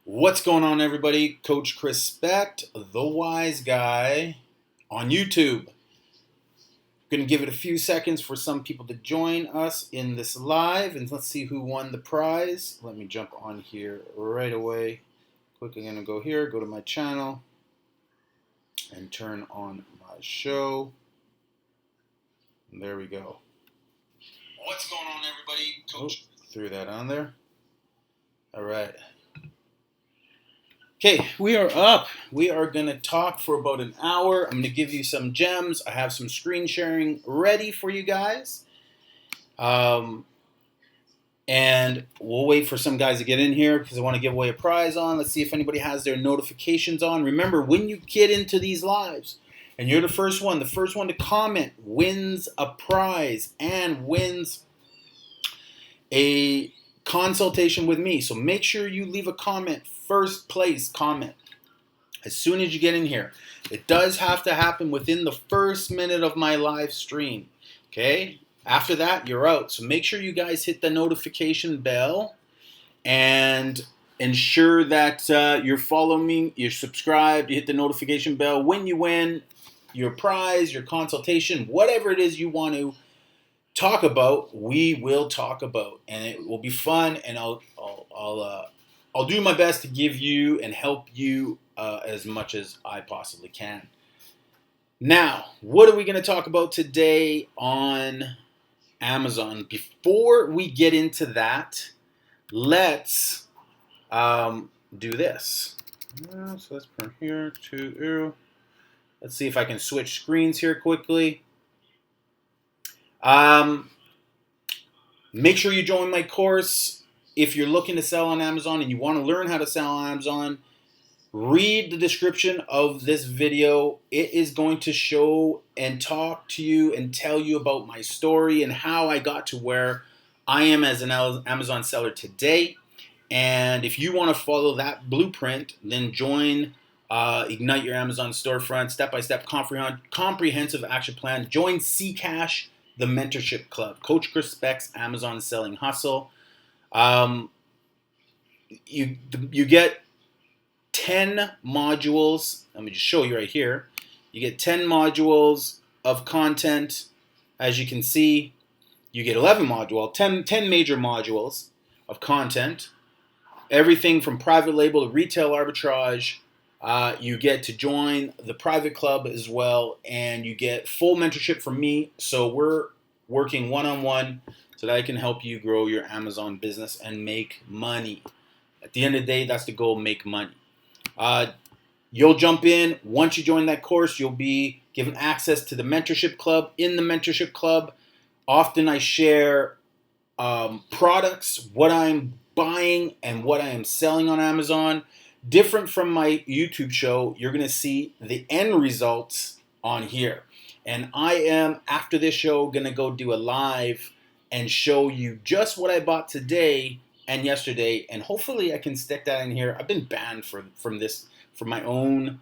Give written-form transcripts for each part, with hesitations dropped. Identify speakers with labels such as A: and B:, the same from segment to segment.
A: What's going on, everybody? Coach Chrispect, the wise guy on YouTube. Going to give it a few seconds for some people to join us in this live, and let's see who won the prize. Let me jump on here right away. Quickly going to go here, go to my channel, and turn on my show. And there we go. What's going on, everybody? Coach. Threw that on there. All right. Okay, we are up. We are going to talk for about an hour. I'm going to give you some gems. I have some screen sharing ready for you guys. And we'll wait for some guys to get in here because I want to give away a prize on. Let's see if anybody has their notifications on. Remember, when you get into these lives and you're the first one to comment wins a prize and wins a consultation with me. So make sure you leave a comment, first place comment, as soon as you get in here. It does have to happen within the first minute of my live stream. Okay? After that, you're out. So make sure you guys hit the notification bell and ensure that you're following me, you're subscribed, you hit the notification bell when you win your prize, your consultation, whatever it is you want to talk about, we will talk about, and it will be fun. And I'll do my best to give you and help you as much as I possibly can. Now, what are we going to talk about today on Amazon? Before we get into that, let's do this. So let's from here to. Let's see if I can switch screens here quickly. Make sure you join my course. If you're looking to sell on Amazon and you want to learn how to sell on Amazon, read the description of this video. It is going to show and talk to you and tell you about my story and how I got to where I am as an Amazon seller today. And if you want to follow that blueprint, then join Ignite Your Amazon Storefront, step-by-step comprehensive action plan. Join Ccash, the Mentorship Club, Coach Crispect's Amazon Selling Hustle. You get 10 modules. Let me just show you right here. You get 10 modules of content. As you can see, you get 10 major modules of content. Everything from private label to retail arbitrage. You get to join the private club as well, and you get full mentorship from me. So we're working one-on-one so that I can help you grow your Amazon business and make money. At the end of the day, that's the goal, make money. You'll jump in. Once you join that course, you'll be given access to the mentorship club. In the mentorship club, often I share products, what I'm buying and what I am selling on Amazon. Different from my YouTube show, you're going to see the end results on here. And I am, after this show, going to go do a live and show you just what I bought today and yesterday. And hopefully I can stick that in here. I've been banned from my own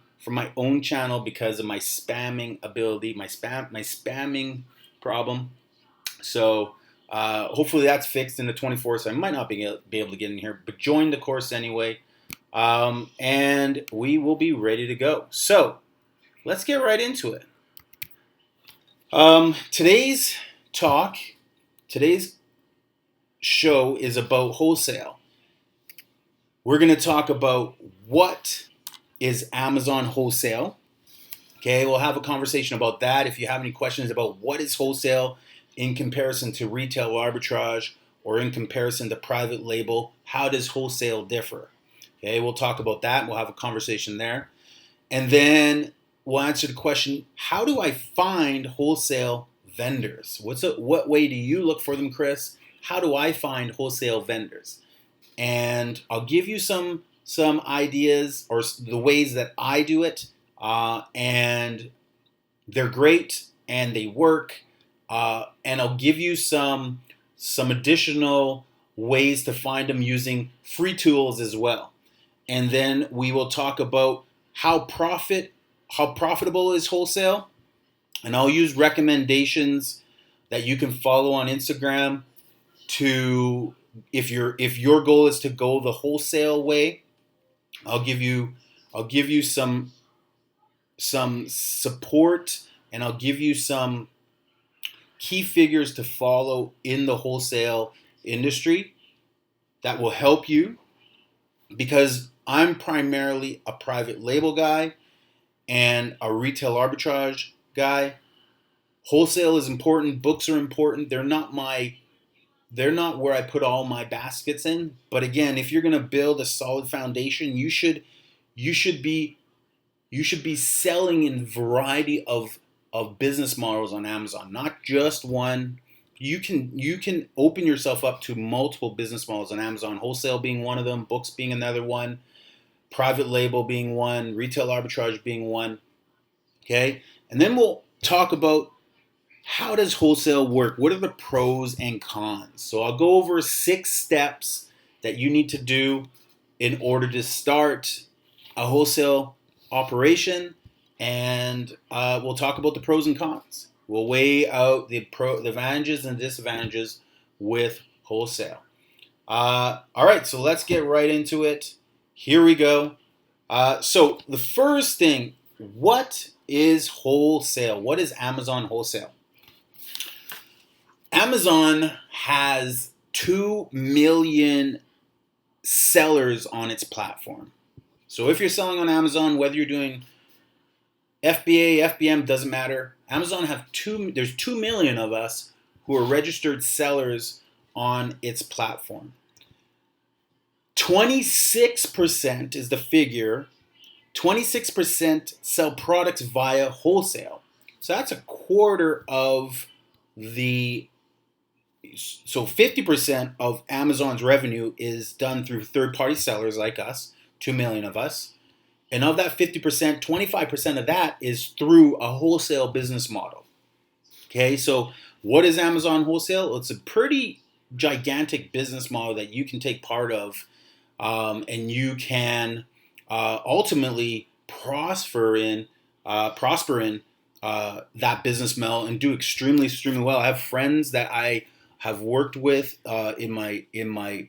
A: channel because of my spamming ability, my spamming problem. So hopefully that's fixed in the 24. So I might not be able to get in here, but join the course anyway. And we will be ready to go. So let's get right into it. Today's show is about wholesale. We're going to talk about what is Amazon wholesale. Okay, we'll have a conversation about that. If you have any questions about what is wholesale in comparison to retail arbitrage or in comparison to private label, how does wholesale differ? Okay, we'll talk about that. We'll have a conversation there. And then we'll answer the question, how do I find wholesale vendors? What way do you look for them, Chris? How do I find wholesale vendors? And I'll give you some ideas or the ways that I do it. And they're great and they work. And I'll give you some additional ways to find them using free tools as well. And then we will talk about how profitable is wholesale. And I'll use recommendations that you can follow on Instagram to if your goal is to go the wholesale way, I'll give you some support, and I'll give you some key figures to follow in the wholesale industry that will help you, because I'm primarily a private label guy and a retail arbitrage guy. Wholesale is important, books are important. They're not where I put all my baskets in. But again, if you're going to build a solid foundation, you should be selling in variety of business models on Amazon, not just one. You can open yourself up to multiple business models on Amazon, wholesale being one of them, books being another one, private label being one, retail arbitrage being one. Okay? And then we'll talk about how does wholesale work? What are the pros and cons? So I'll go over 6 steps that you need to do in order to start a wholesale operation, and we'll talk about the pros and cons. We'll weigh out the advantages and disadvantages with wholesale. All right, so let's get right into it. Here we go. So the first thing, what is wholesale? What is Amazon wholesale? Amazon has 2 million sellers on its platform. So if you're selling on Amazon, whether you're doing FBA, FBM, doesn't matter. Amazon there's 2 million of us who are registered sellers on its platform. 26% is the figure. 26% sell products via wholesale. So that's a quarter of so 50% of Amazon's revenue is done through third-party sellers like us, 2 million of us. And of that 50%, 25% of that is through a wholesale business model. Okay, so what is Amazon wholesale? Well, it's a pretty gigantic business model that you can take part of, and you can ultimately prosper in that business model and do extremely, extremely well. I have friends that I have worked with in my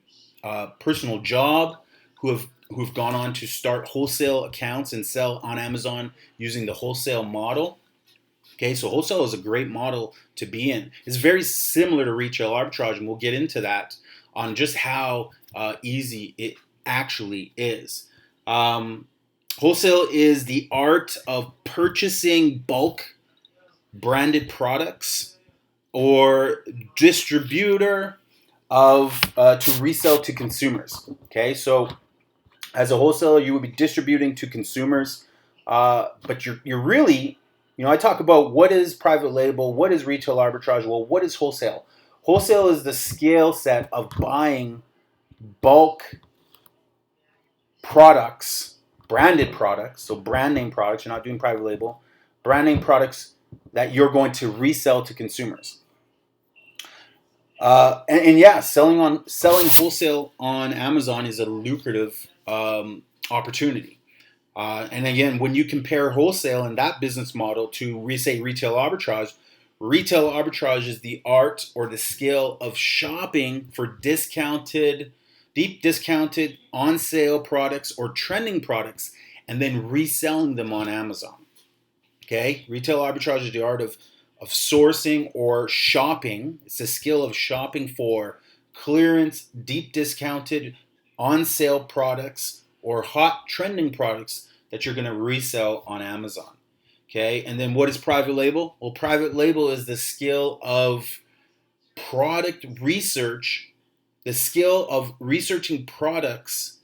A: personal job who've gone on to start wholesale accounts and sell on Amazon using the wholesale model. Okay, so wholesale is a great model to be in. It's very similar to retail arbitrage, and we'll get into that on just how easy it actually is. Wholesale is the art of purchasing bulk branded products or distributor to resell to consumers. Okay, so as a wholesaler, you would be distributing to consumers, but you're really, I talk about what is private label, what is retail arbitrage. Well, what is wholesale? Wholesale is the scale set of buying bulk products, branded products, so brand name products. You're not doing private label, brand name products that you're going to resell to consumers. Selling wholesale on Amazon is a lucrative opportunity. And again, when you compare wholesale and that business model to, say, retail arbitrage is the art or the skill of shopping for deep discounted, on sale products or trending products and then reselling them on Amazon. Okay, retail arbitrage is the art of sourcing or shopping. It's the skill of shopping for clearance, deep discounted, on sale products or hot trending products that you're going to resell on Amazon. Okay, and then what is private label? Well, private label is the skill of product research, the skill of researching products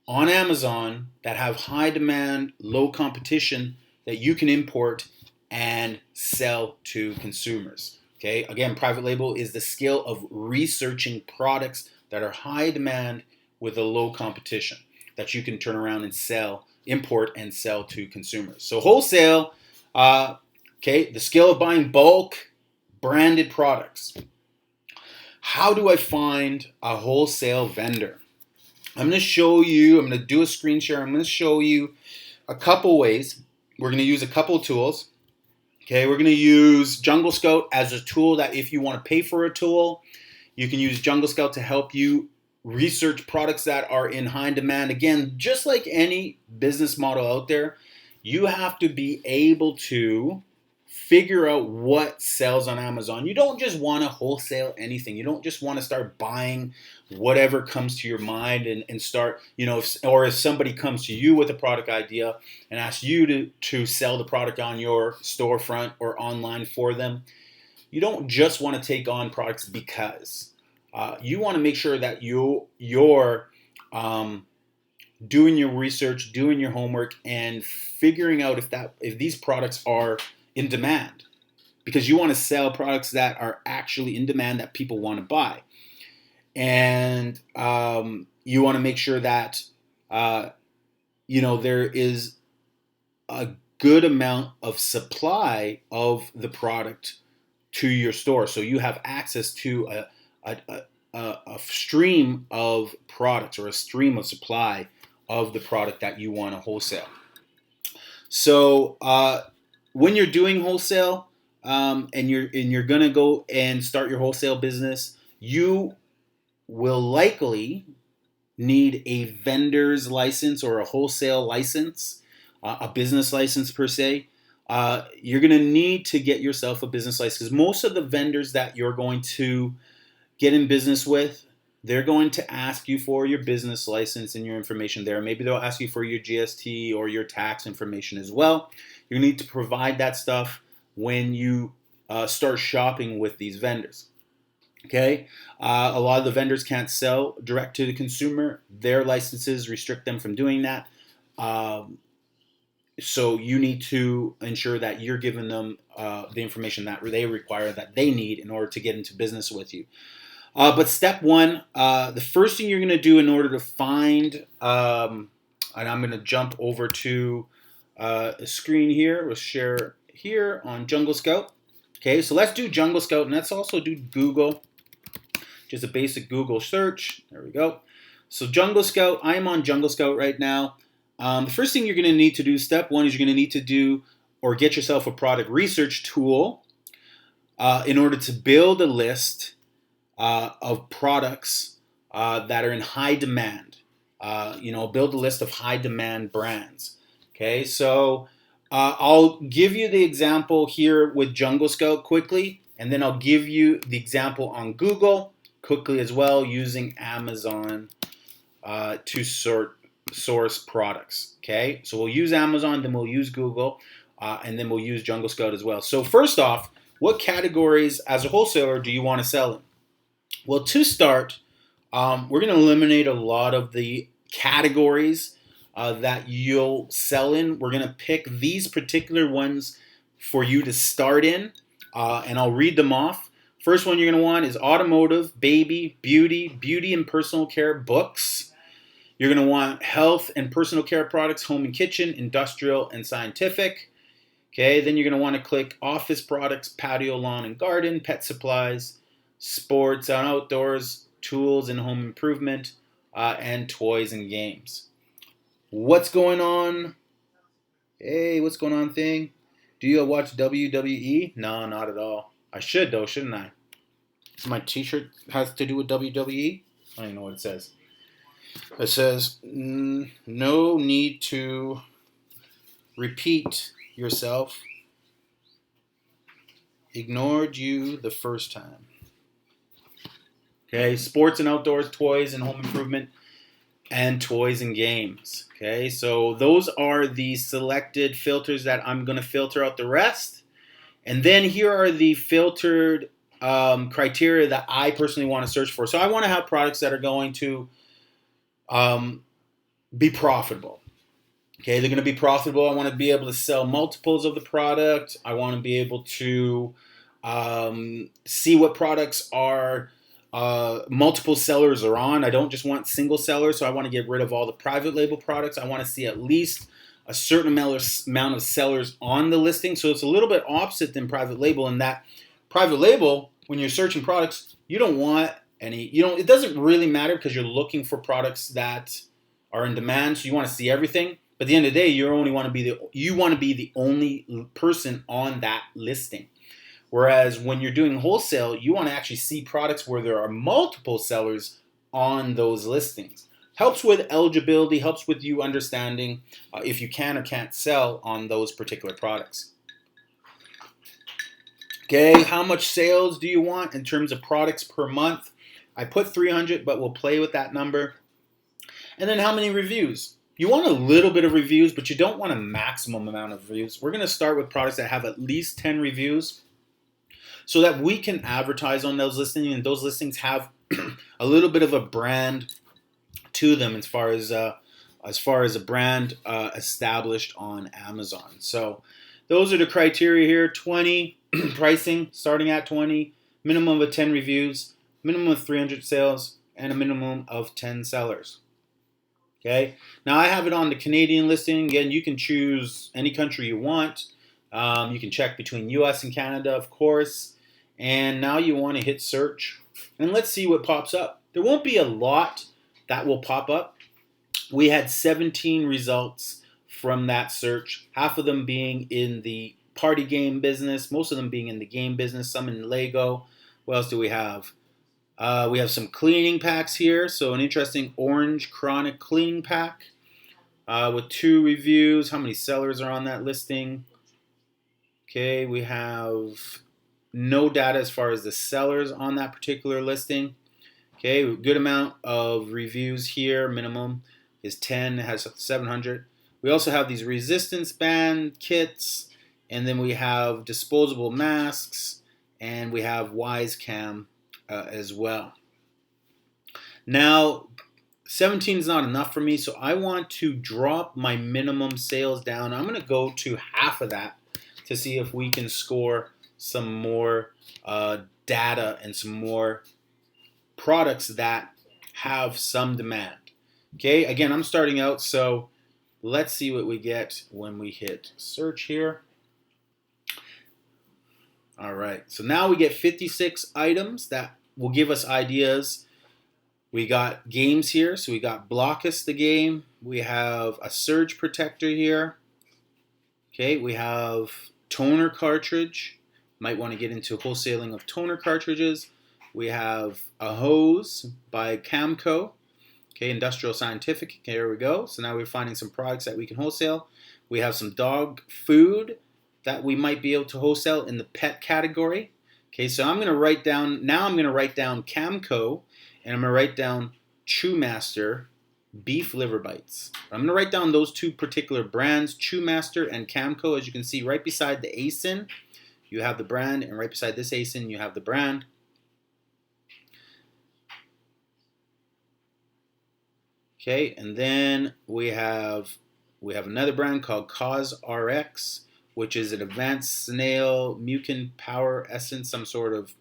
A: on Amazon that have high demand, low competition that you can import and sell to consumers. Okay, again, private label is the skill of researching products that are high demand with a low competition that you can turn around and sell, import and sell to consumers. So wholesale, the skill of buying bulk branded products. How do I find a wholesale vendor? I'm going to do a screen share. I'm going to show you a couple ways. We're going to use a couple tools. Okay, we're going to use Jungle Scout as a tool that if you want to pay for a tool, you can use Jungle Scout to help you research products that are in high demand. Again, just like any business model out there, you have to be able to figure out what sells on Amazon. You don't just want to wholesale anything. You don't just want to start buying whatever comes to your mind and start, or if somebody comes to you with a product idea and asks you to sell the product on your storefront or online for them, you don't just want to take on products because. You want to make sure that you're doing your research, doing your homework, and figuring out if these products are in demand, because you want to sell products that are actually in demand that people want to buy, and you want to make sure that there is a good amount of supply of the product to your store, so you have access to a stream of products or a stream of supply of the product that you want to wholesale. So when you're doing wholesale and you're gonna go and start your wholesale business, you will likely need a vendor's license or a wholesale license, a business license per se. You're gonna need to get yourself a business license, because most of the vendors that you're going to get in business with, they're going to ask you for your business license and your information there. Maybe they'll ask you for your GST or your tax information as well. You need to provide that stuff when you start shopping with these vendors. Okay, a lot of the vendors can't sell direct to the consumer. Their licenses restrict them from doing that. So you need to ensure that you're giving them the information that they require, that they need in order to get into business with you. But step one, the first thing you're going to do in order to find, and I'm going to jump over to a screen here. We'll share here on Jungle Scout. Okay, so let's do Jungle Scout, and let's also do Google, just a basic Google search. There we go. So Jungle Scout, I'm on Jungle Scout right now. The first thing you're going to need to do, step one, is you're going to need to do or get yourself a product research tool in order to build a list of products that are in high demand. Build a list of high demand brands. Okay, so I'll give you the example here with Jungle Scout quickly, and then I'll give you the example on Google quickly as well, using Amazon to source products. Okay, so we'll use Amazon, then we'll use Google, and then we'll use Jungle Scout as well. So first off, what categories as a wholesaler do you want to sell in? Well, to start, we're going to eliminate a lot of the categories that you'll sell in. We're going to pick these particular ones for you to start in, and I'll read them off. First one you're going to want is automotive, baby, beauty and personal care, books. You're going to want health and personal care products, home and kitchen, industrial and scientific. Okay, then you're going to want to click office products, patio, lawn and garden, pet supplies, sports and outdoors, tools and home improvement, and toys and games. What's going on? Hey, what's going on thing? Do you watch WWE? No, not at all. I should though, shouldn't I? My t-shirt has to do with WWE? I don't even know what it says. It says, no need to repeat yourself. Ignored you the first time. Okay, sports and outdoors, toys and home improvement, and toys and games. Okay, so those are the selected filters that I'm going to filter out the rest. And then here are the filtered criteria that I personally want to search for. So I want to have products that are going to be profitable. Okay, they're going to be profitable. I want to be able to sell multiples of the product. I want to be able to see what products are multiple sellers are on. I don't just want single sellers, so I want to get rid of all the private label products. I want to see at least a certain amount of sellers on the listing. So it's a little bit opposite than private label in that private label, when you're searching products, you don't want any, it doesn't really matter because you're looking for products that are in demand. So you want to see everything. But at the end of the day, you want to be the only person on that listing. Whereas when you're doing wholesale, you want to actually see products where there are multiple sellers on those listings. Helps with eligibility, helps with you understanding if you can or can't sell on those particular products. Okay, how much sales do you want in terms of products per month? I put 300, but we'll play with that number. And then how many reviews? You want a little bit of reviews, but you don't want a maximum amount of reviews. We're going to start with products that have at least 10 reviews so that we can advertise on those listings, and those listings have a little bit of a brand to them as far as a brand established on Amazon. So those are the criteria here. 20 pricing starting at 20, minimum of 10 reviews, minimum of 300 sales, and a minimum of 10 sellers. Okay. Now I have it on the Canadian listing. Again, you can choose any country you want. You can check between US and Canada, of course. And now you want to hit search. And let's see what pops up. There won't be a lot that will pop up. We had 17 results from that search, half of them being in the party game business, most of them being in the game business, some in Lego. What else do we have? We have some cleaning packs here. So an interesting orange chronic cleaning pack with 2 reviews. How many sellers are on that listing? Okay, we have no data as far as the sellers on that particular listing. Okay, good amount of reviews here. Minimum is 10. It has 700. We also have these resistance band kits, and then we have disposable masks, and we have Wise Cam as well. Now, 17 is not enough for me, so I want to drop my minimum sales down. I'm going to go to half of that to see if we can score some more data and some more products that have some demand. Okay, again, I'm starting out, so let's see what we get when we hit search here. All right, so now we get 56 items that will give us ideas. We got games here, so we got Blockus the game. We have a surge protector here. Okay, we have toner cartridge. Might want to get into wholesaling of toner cartridges. We have a hose by Camco. Okay, Industrial Scientific. Okay, here we go. So now we're finding some products that we can wholesale. We have some dog food that we might be able to wholesale in the pet category. Okay, so I'm going to write down Camco, and I'm going to write down Chew Master beef liver bites. I'm going to write down those 2 particular brands, Chew Master and Camco. As you can see, right beside the ASIN, you have the brand, and right beside this ASIN, you have the brand. Okay, and then we have another brand called Cause RX, which is an advanced snail mucin power essence, some sort of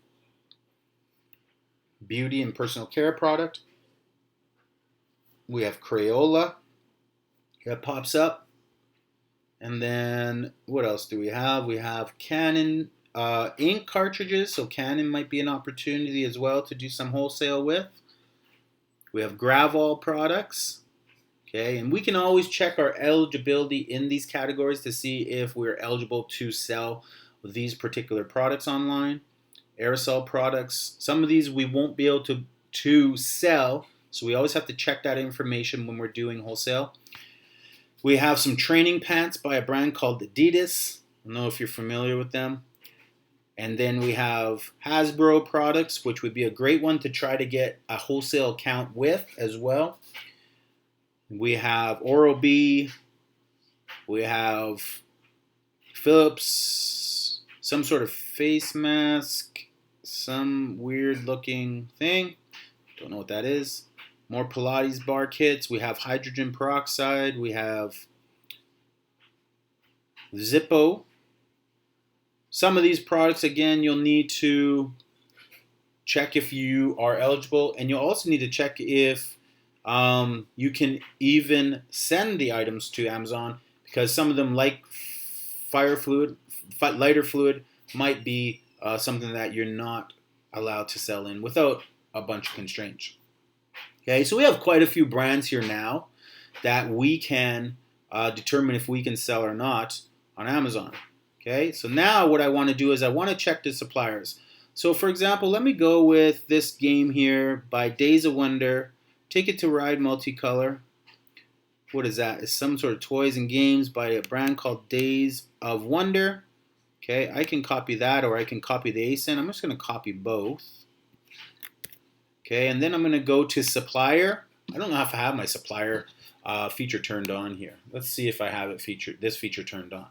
A: beauty and personal care product. We have Crayola that pops up. And then what else do we have? We have Canon ink cartridges, so Canon might be an opportunity as well to do some wholesale with. We have Gravol products. Okay, and we can always check our eligibility in these categories to see if we're eligible to sell these particular products online. Aerosol products. Some of these we won't be able to sell, so we always have to check that information when we're doing wholesale. We have some training pants by a brand called Adidas. I don't know if you're familiar with them. And then we have Hasbro products, which would be a great one to try to get a wholesale account with as well. We have Oral-B. We have Philips, some sort of face mask, some weird looking thing. Don't know what that is. More Pilates bar kits. We have hydrogen peroxide. We have Zippo. Some of these products, again, you'll need to check if you are eligible, and you'll also need to check if you can even send the items to Amazon, because some of them, like lighter fluid, might be something that you're not allowed to sell in without a bunch of constraints. Okay, so we have quite a few brands here now that we can determine if we can sell or not on Amazon. Okay, so now what I want to do is I want to check the suppliers. So for example, let me go with this game here by Days of Wonder. Ticket to Ride Multicolor. What is that? It's some sort of toys and games by a brand called Days of Wonder. Okay, I can copy that, or I can copy the ASIN. I'm just going to copy both. Okay, and then I'm going to go to supplier. I don't know if I have my supplier feature turned on here. Let's see if I have it this feature turned on.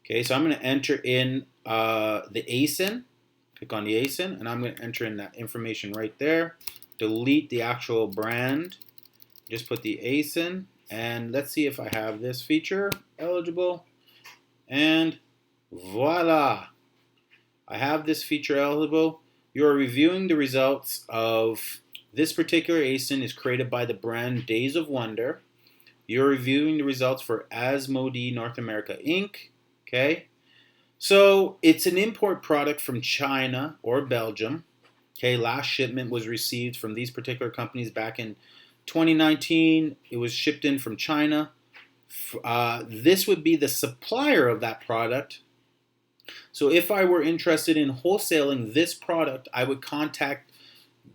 A: Okay, so I'm going to enter in the ASIN. Click on the ASIN, and I'm going to enter in that information right there. Delete the actual brand. Just put the ASIN, and let's see if I have this feature eligible. And voila! I have this feature eligible. You are reviewing the results of this particular ASIN is created by the brand Days of Wonder. You're reviewing the results for Asmodee North America Inc. Okay, so it's an import product from China or Belgium. Okay, last shipment was received from these particular companies back in 2019. It was shipped in from China. This would be the supplier of that product. So if I were interested in wholesaling this product, I would contact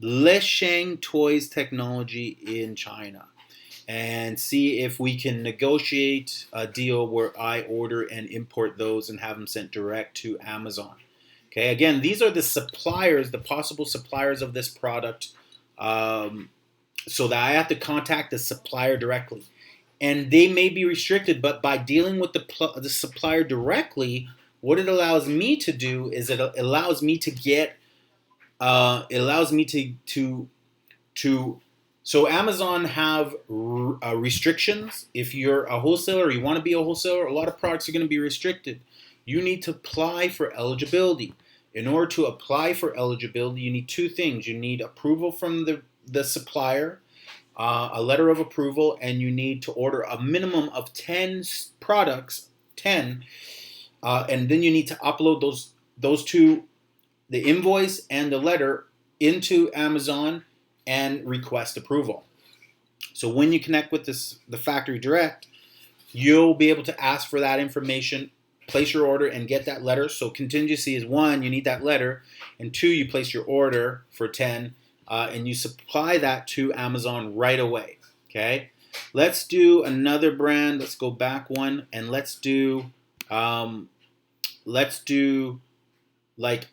A: Lesheng Toys Technology in China and see if we can negotiate a deal where I order and import those and have them sent direct to Amazon. Okay, again, these are the suppliers, the possible suppliers of this product, so that I have to contact the supplier directly. And they may be restricted, but by dealing with the supplier directly, what it allows me to do is it allows me to get, so Amazon have restrictions. If you're a wholesaler or you want to be a wholesaler, a lot of products are going to be restricted. You need to apply for eligibility. In order to apply for eligibility, you need two things. You need approval from the supplier, a letter of approval, and you need to order a minimum of 10 products, 10, and then you need to upload those two, the invoice and the letter, into Amazon and request approval. So when you connect with the factory direct, you'll be able to ask for that information, place your order, and get that letter. So contingency is 1, you need that letter, and 2, you place your order for 10, and you supply that to Amazon right away. Okay, let's do another brand. Let's go back one, and let's do like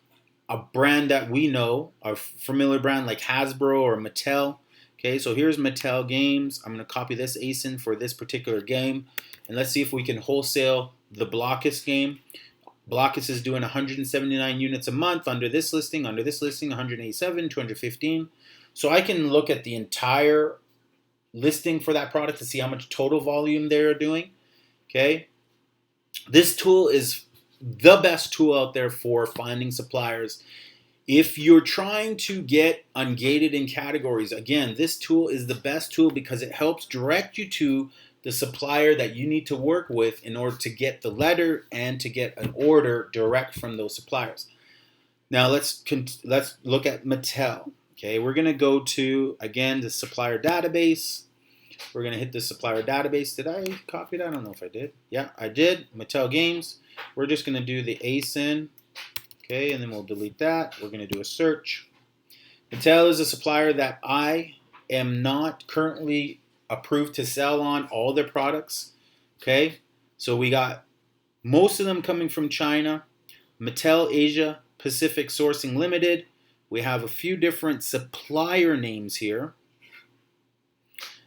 A: a brand that we know, a familiar brand like Hasbro or Mattel. Okay, so here's Mattel Games. I'm going to copy this ASIN for this particular game, and let's see if we can wholesale the Blockus game. Blockus is doing 179 units a month under this listing, 187, 215. So I can look at the entire listing for that product to see how much total volume they're doing. Okay, this tool is the best tool out there for finding suppliers. If you're trying to get ungated in categories, again, this tool is the best tool because it helps direct you to the supplier that you need to work with in order to get the letter and to get an order direct from those suppliers. Now let's look at Mattel. Okay, we're going to go to, again, the supplier database. We're going to hit the supplier database. Did I copy that? I don't know if I did. Yeah, I did. Mattel Games. We're just going to do the ASIN. Okay, and then we'll delete that. We're going to do a search. Mattel is a supplier that I am not currently approved to sell on all their products. Okay, so we got most of them coming from China. Mattel Asia Pacific Sourcing Limited. We have a few different supplier names here.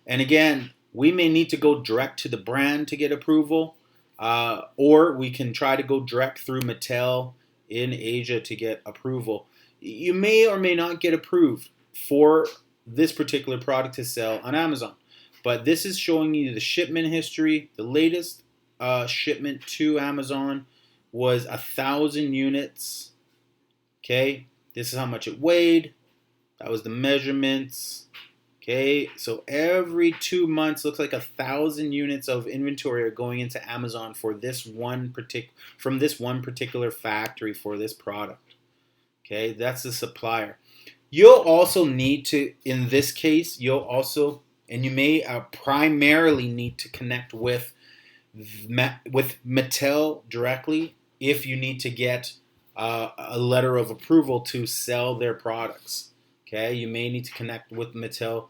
A: And again, we may need to go direct to the brand to get approval, or we can try to go direct through Mattel in Asia to get approval. You may or may not get approved for this particular product to sell on Amazon. But this is showing you the shipment history. The latest shipment to Amazon was 1,000 units. Okay, this is how much it weighed. That was the measurements. Okay, so every 2 months, looks like 1,000 units of inventory are going into Amazon for this from this one particular factory for this product. Okay, that's the supplier. You'll also need to, in this case, and you may primarily need to connect with Mattel directly if you need to get a letter of approval to sell their products. Okay, you may need to connect with Mattel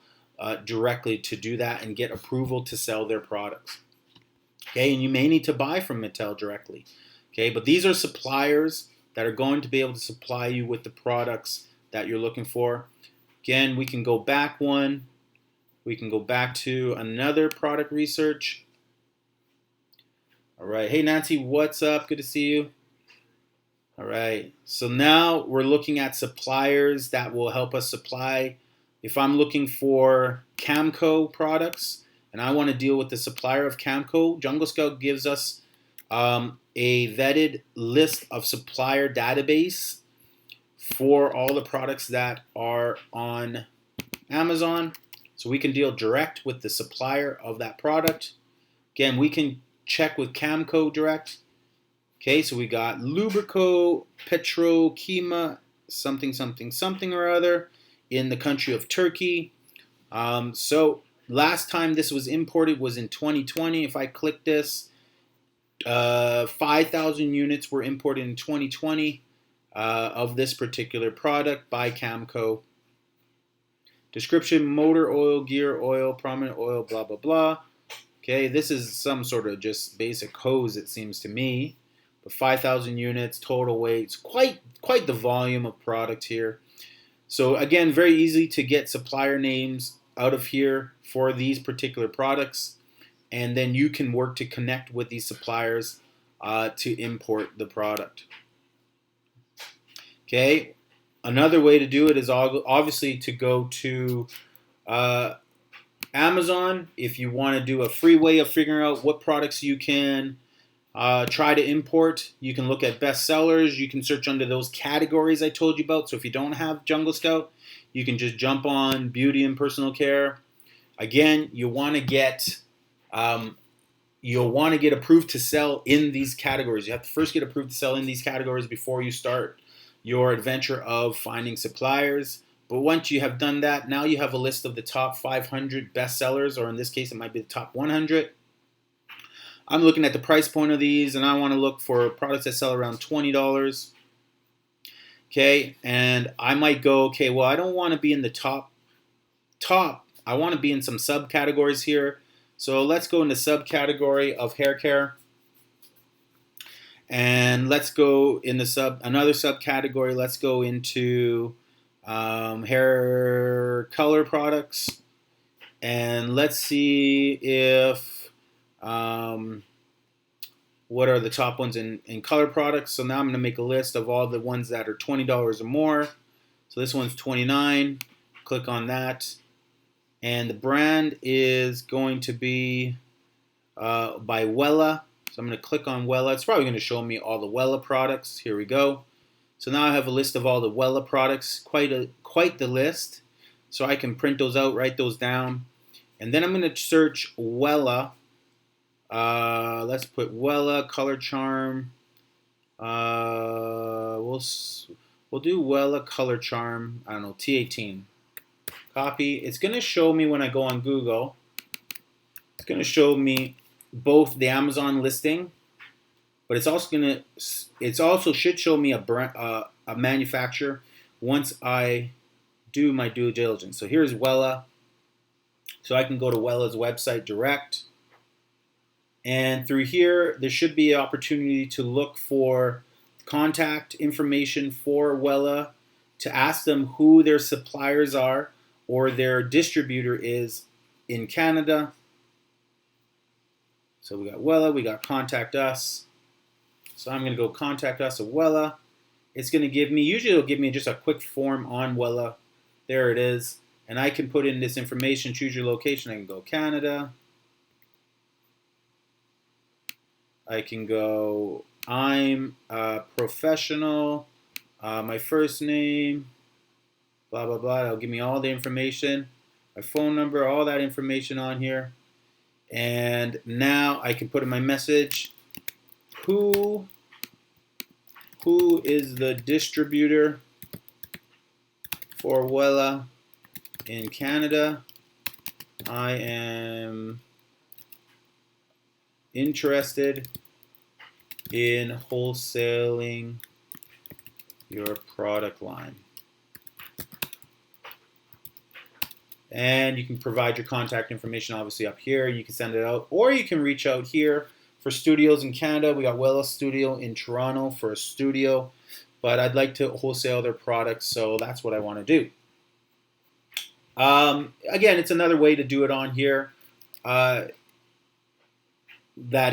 A: directly to do that and get approval to sell their products. Okay, and you may need to buy from Mattel directly. Okay, but these are suppliers that are going to be able to supply you with the products that you're looking for. Again, we can go back one. We can go back to another product research. All right. Hey, Nancy, what's up? Good to see you. All right. So now we're looking at suppliers that will help us supply. If I'm looking for Camco products and I want to deal with the supplier of Camco, Jungle Scout gives us a vetted list of supplier database for all the products that are on Amazon. So we can deal direct with the supplier of that product. Again, we can check with Camco direct. Okay, so we got Lubrico Petrokima something or other in the country of Turkey. So last time this was imported was in 2020. If I click this, 5,000 units were imported in 2020 of this particular product by Camco. Description: motor oil, gear oil, prominent oil, blah, blah, blah. Okay, this is some sort of just basic hose, it seems to me. But 5,000 units, total weight, quite the volume of product here. So again, very easy to get supplier names out of here for these particular products. And then you can work to connect with these suppliers to import the product. Okay, another way to do it is obviously to go to Amazon. If you want to do a free way of figuring out what products you can try to import, you can look at best sellers. You can search under those categories I told you about. So if you don't have Jungle Scout, you can just jump on beauty and personal care. Again, you'll want to get approved to sell in these categories. You have to first get approved to sell in these categories before you start your adventure of finding suppliers. But once you have done that, now you have a list of the top 500 best sellers, or in this case, it might be the top 100. I'm looking at the price point of these, and I want to look for products that sell around $20. Okay, and I might go, okay, well, I don't want to be in the top. I want to be in some subcategories here. So let's go into subcategory of hair care. And let's go in the another subcategory. Let's go into hair color products. And let's see if what are the top ones in color products. So now I'm going to make a list of all the ones that are $20 or more. So this one's $29. Click on that. And the brand is going to be by Wella. So I'm going to click on Wella. It's probably going to show me all the Wella products. Here we go. So now I have a list of all the Wella products. Quite the list. So I can print those out, write those down. And then I'm going to search Wella. Let's put Wella Color Charm. We'll do Wella Color Charm. I don't know, T18. Copy. It's going to show me when I go on Google. It's going to show me both the Amazon listing, but it's also should show me a manufacturer once I do my due diligence. So here's Wella. So I can go to Wella's website direct. And through here, there should be an opportunity to look for contact information for Wella, to ask them who their suppliers are or their distributor is in Canada. So we got Wella, we got Contact Us. So I'm going to go Contact Us at Wella. It's going to give me, usually it'll give me just a quick form on Wella. There it is. And I can put in this information, choose your location. I can go Canada. I can go, I'm a professional, my first name, blah, blah, blah. It'll give me all the information, my phone number, all that information on here. And now I can put in my message, who is the distributor for Wella in Canada? I am interested in wholesaling your product line. And you can provide your contact information obviously up here. You can send it out, or you can reach out here for studios in Canada. We got Wella Studio in Toronto for a studio, but I'd like to wholesale their products, so that's what I want to do. Again, it's another way to do it on here. That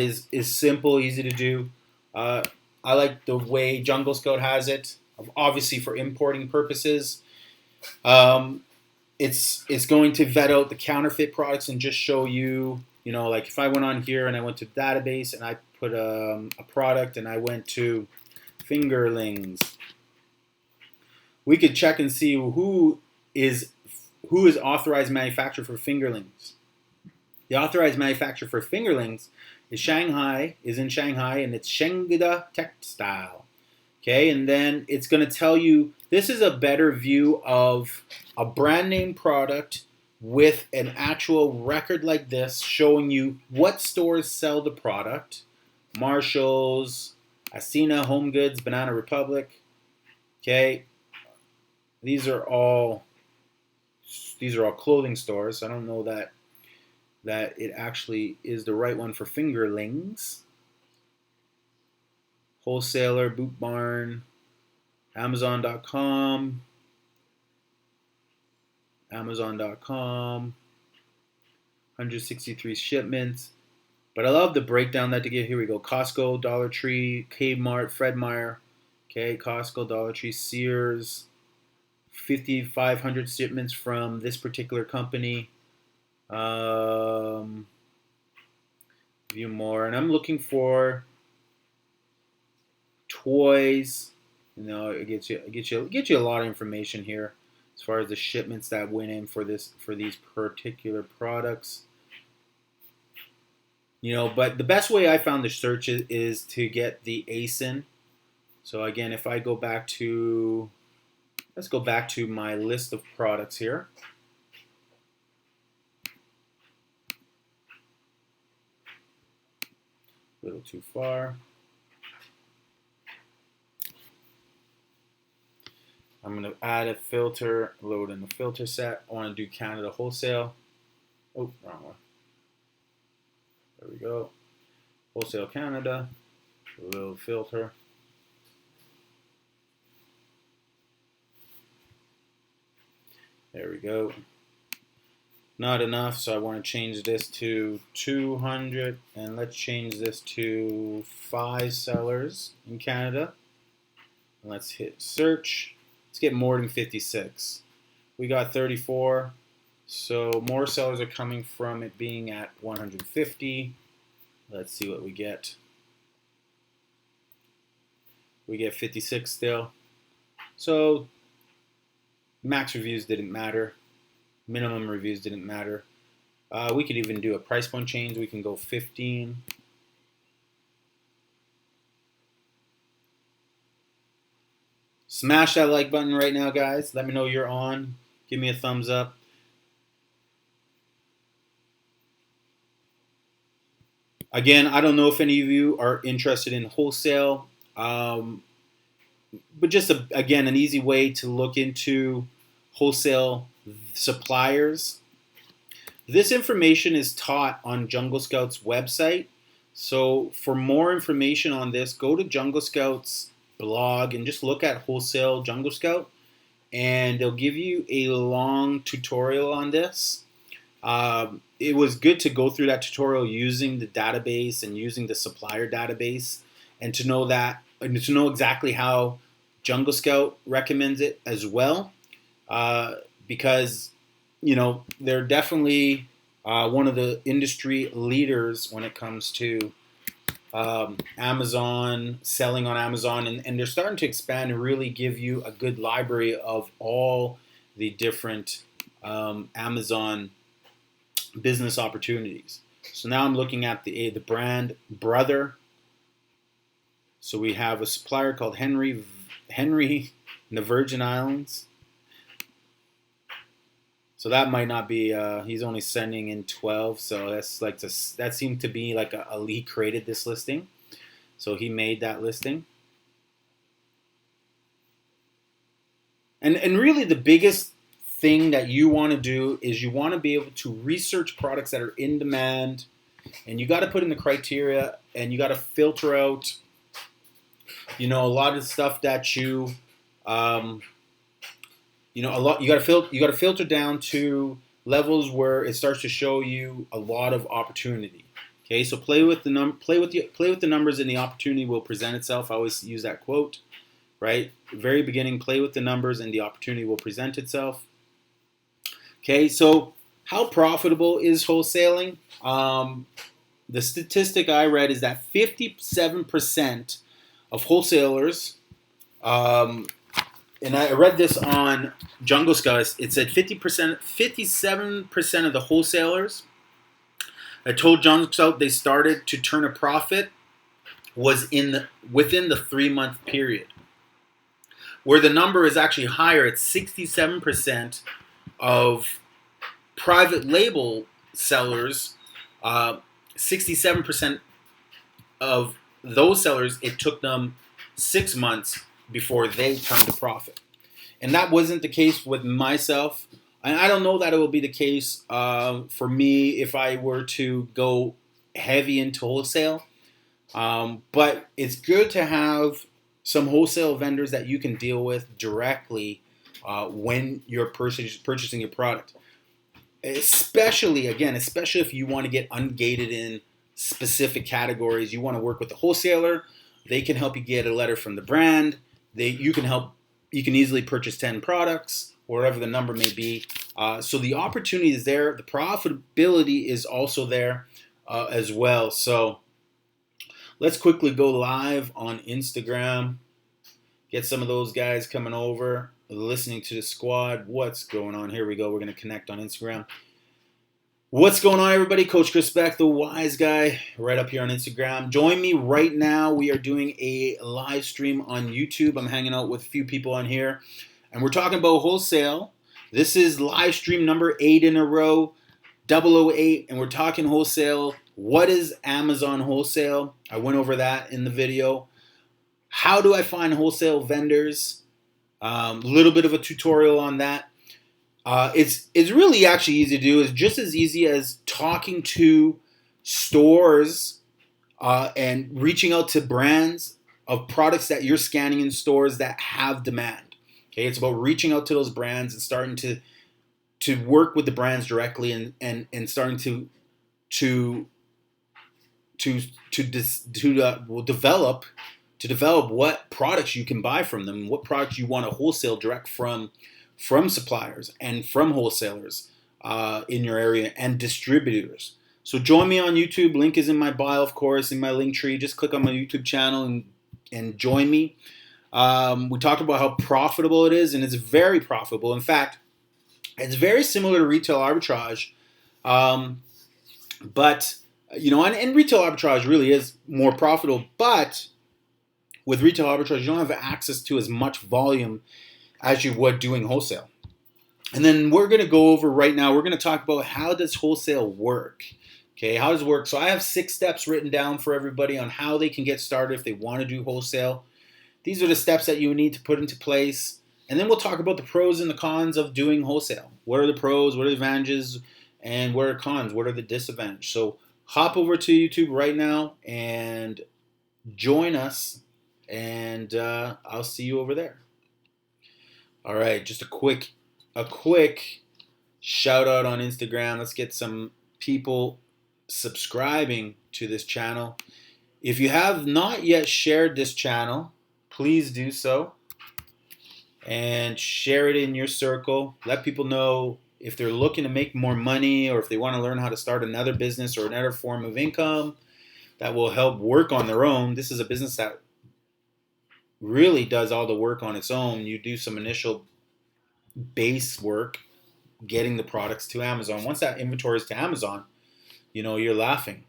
A: is simple, easy to do. I like the way Jungle Scout has it, obviously for importing purposes. It's going to vet out the counterfeit products and just show you, like if I went on here and I went to database and I put a product and I went to fingerlings, we could check and see who is authorized manufacturer for fingerlings. The authorized manufacturer for fingerlings is in Shanghai, and it's Shengda Textile. Okay, and then it's going to tell you, this is a better view of a brand name product with an actual record like this, showing you what stores sell the product. Marshall's, Ascena, Home Goods, Banana Republic. Okay, these are all clothing stores. I don't know that it actually is the right one for fingerlings. Wholesaler, Boot Barn, Amazon.com, 163 shipments. But I love the breakdown that they give. Here we go. Costco, Dollar Tree, Kmart, Fred Meyer. Okay, Costco, Dollar Tree, Sears. 5,500 shipments from this particular company. View more. And I'm looking for toys. It gets you a lot of information here as far as the shipments that went in for these particular products. But the best way I found to search is to get the ASIN. So again, if I go back to, let's go back to my list of products here. A little too far. I'm going to add a filter, load in the filter set. I want to do Canada wholesale. Oh, wrong one. There we go. Wholesale Canada. A little filter. There we go. Not enough, so I want to change this to 200, and let's change this to 5 sellers in Canada. And let's hit search. Let's get more than 56. We got 34, so more sellers are coming from it being at 150. Let's see what we get. We get 56 still. So max reviews didn't matter. Minimum reviews didn't matter. We could even do a price point change. We can go 15. Smash that like button right now, guys. Let me know you're on. Give me a thumbs up. Again, I don't know if any of you are interested in wholesale, but just again, an easy way to look into wholesale suppliers. This information is taught on Jungle Scout's website. So for more information on this, go to Jungle Scout's blog and just look at wholesale Jungle Scout, and they'll give you a long tutorial on this. It was good to go through that tutorial using the database and using the supplier database, and to know exactly how Jungle Scout recommends it as well, because they're definitely one of the industry leaders when it comes to Amazon, selling on Amazon, and they're starting to expand and really give you a good library of all the different Amazon business opportunities. So now I'm looking at the brand Brother. So we have a supplier called Henry in the Virgin Islands. So that might not be. He's only sending in 12. So that seemed to be like he created this listing. So he made that listing. And really the biggest thing that you want to do is you want to be able to research products that are in demand, and you got to put in the criteria, and you got to filter out, a lot of stuff that um, a lot. You got to filter down to levels where it starts to show you a lot of opportunity. Okay, so play with the numbers, and the opportunity will present itself. I always use that quote, right? Very beginning, play with the numbers, and the opportunity will present itself. Okay, so how profitable is wholesaling? The statistic I read is that 57% of wholesalers, and I read this on Jungle Scouts, it said 57% of the wholesalers that told Jungle Scout they started to turn a profit was within the 3-month period. Where the number is actually higher, it's 67% of private label sellers. 67% of those sellers, it took them 6 months before they turned a profit. And that wasn't the case with myself. And I don't know that it will be the case for me if I were to go heavy into wholesale. But it's good to have some wholesale vendors that you can deal with directly when you're purchasing your product. Especially if you want to get ungated in specific categories. You want to work with the wholesaler. They can help you get a letter from the brand. You can easily purchase 10 products, whatever the number may be. So the opportunity is there. The profitability is also there as well. So let's quickly go live on Instagram. Get some of those guys coming over, listening to the squad. What's going on? Here we go. We're going to connect on Instagram. What's going on, everybody? Coach Chrispect, the wise guy, right up here on Instagram. Join me right now. We are doing a live stream on YouTube. I'm hanging out with a few people on here, and we're talking about wholesale. This is live stream number 8 in a row, 008, and we're talking wholesale. What is Amazon wholesale? I went over that in the video. How do I find wholesale vendors? A little bit of a tutorial on that. It's really actually easy to do. It's just as easy as talking to stores and reaching out to brands of products that you're scanning in stores that have demand. Okay, it's about reaching out to those brands and starting to work with the brands directly and starting to develop what products you can buy from them, what products you want to wholesale direct from suppliers and from wholesalers in your area and distributors. So join me on YouTube. Link is in my bio, of course, in my link tree. Just click on my YouTube channel and join me. We talked about how profitable it is, and it's very profitable. In fact, it's very similar to retail arbitrage, but and retail arbitrage really is more profitable. But with retail arbitrage, you don't have access to as much volume as you would doing wholesale. And then we're going to go over right now, we're going to talk about how does wholesale work. Okay, how does it work? So I have 6 steps written down for everybody on how they can get started if they want to do wholesale. These are the steps that you need to put into place. And then we'll talk about the pros and the cons of doing wholesale. What are the pros? What are the advantages? And what are the cons? What are the disadvantages? So hop over to YouTube right now and join us. And I'll see you over there. All right, just a quick shout out on Instagram. Let's get some people subscribing to this channel. If you have not yet shared this channel, please do so and share it in your circle. Let people know if they're looking to make more money or if they want to learn how to start another business or another form of income that will help work on their own. This is a business that really does all the work on its own. You do some initial base work getting the products to Amazon. Once that inventory is to Amazon, you're laughing.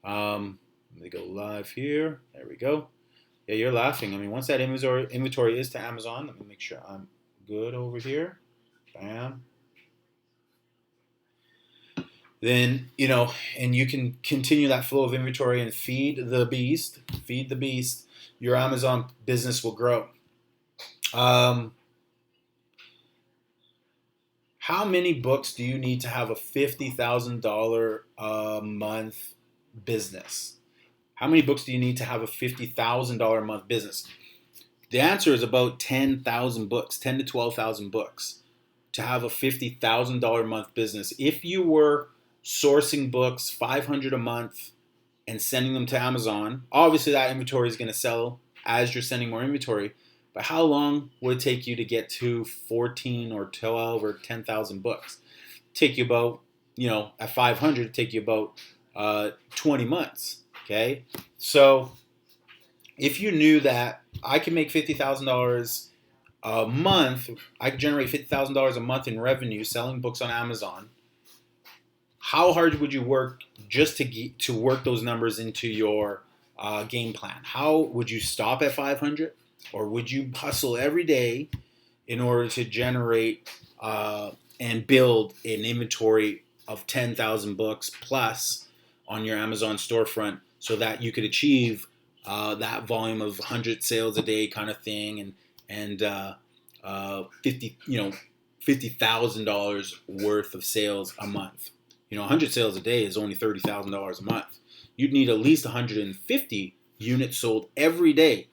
A: Let me go live here. There we go. Yeah, you're laughing. I mean, once that inventory is to Amazon, let me make sure I'm good over here. Bam. Then, and you can continue that flow of inventory and feed the beast. Your Amazon business will grow. How many books do you need to have a $50,000 a month business? How many books do you need to have a $50,000 a month business? The answer is about 10,000 books, 10 to 12,000 books to have a $50,000 a month business. If you were sourcing books, 500 a month, and sending them to Amazon, obviously that inventory is going to sell as you're sending more inventory. But how long would it take you to get to 14 or 12 or 10,000 books? Take you about, at 500, it'd take you about 20 months. Okay, so if you knew that I can make $50,000 a month, I can generate $50,000 a month in revenue selling books on Amazon. How hard would you work just to work those numbers into your game plan? How would you stop at 500, or would you hustle every day in order to generate and build an inventory of 10,000 books plus on your Amazon storefront so that you could achieve that volume of 100 sales a day kind of thing, and $50,000 worth of sales a month. 100 sales a day is only $30,000 a month. You'd need at least 150 units sold every day.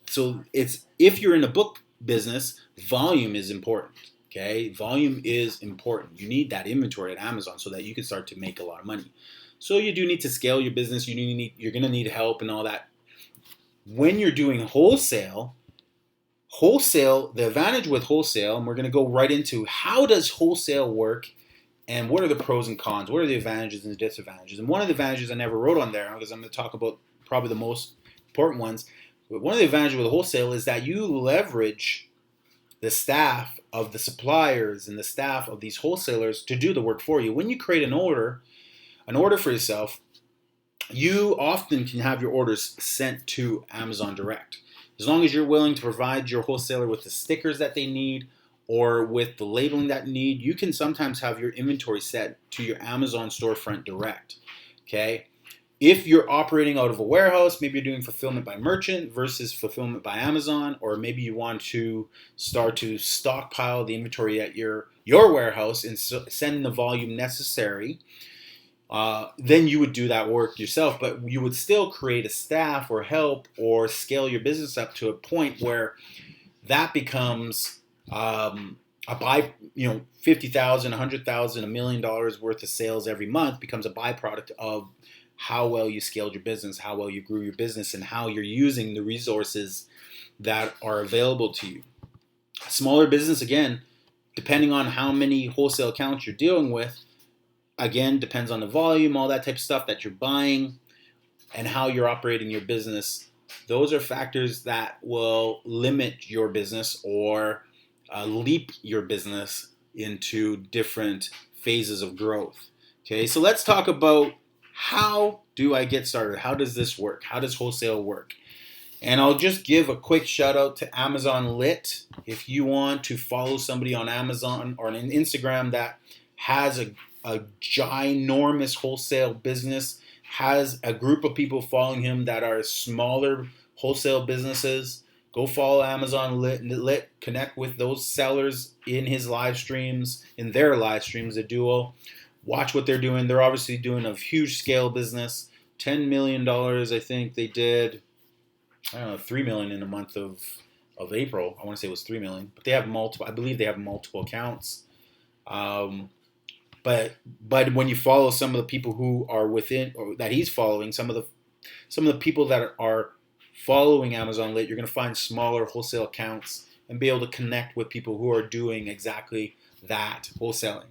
A: So if you're in a book business, volume is important. Okay, volume is important. You need that inventory at Amazon so that you can start to make a lot of money. So you do need to scale your business. You're going to need help and all that. When you're doing wholesale, the advantage with wholesale, and we're going to go right into how does wholesale work and what are the pros and cons, what are the advantages and the disadvantages. And one of the advantages I never wrote on there, because I'm going to talk about probably the most important ones, but one of the advantages with wholesale is that you leverage the staff of the suppliers and the staff of these wholesalers to do the work for you. When you create an order for yourself, you often can have your orders sent to Amazon direct. As long as you're willing to provide your wholesaler with the stickers that they need or with the labeling that you need, you can sometimes have your inventory set to your Amazon storefront direct. Okay? If you're operating out of a warehouse, maybe you're doing fulfillment by merchant versus fulfillment by Amazon, or maybe you want to start to stockpile the inventory at your warehouse and send the volume necessary, then you would do that work yourself, but you would still create a staff or help or scale your business up to a point where that becomes $50,000, $100,000, $1 million worth of sales every month becomes a byproduct of how well you scaled your business, how well you grew your business, and how you're using the resources that are available to you. Smaller business, again, depending on how many wholesale accounts you're dealing with, again, depends on the volume, all that type of stuff that you're buying, and how you're operating your business. Those are factors that will limit your business or leap your business into different phases of growth. Okay, so let's talk about how do I get started? How does this work? How does wholesale work? And I'll just give a quick shout out to Amazon Lit. If you want to follow somebody on Amazon or on Instagram that has a ginormous wholesale business, has a group of people following him that are smaller wholesale businesses, go follow Amazon Lit, connect with those sellers in his live streams, in their live streams, the duo. Watch what they're doing. They're obviously doing a huge scale business. $10 million, I think they did. I don't know, $3 million in the month of April. I want to say it was $3 million. But they have multiple. I believe they have multiple accounts. But when you follow some of the people who are within, or that he's following, some of the people that are following Amazon Lit, you're going to find smaller wholesale accounts and be able to connect with people who are doing exactly that, wholesaling.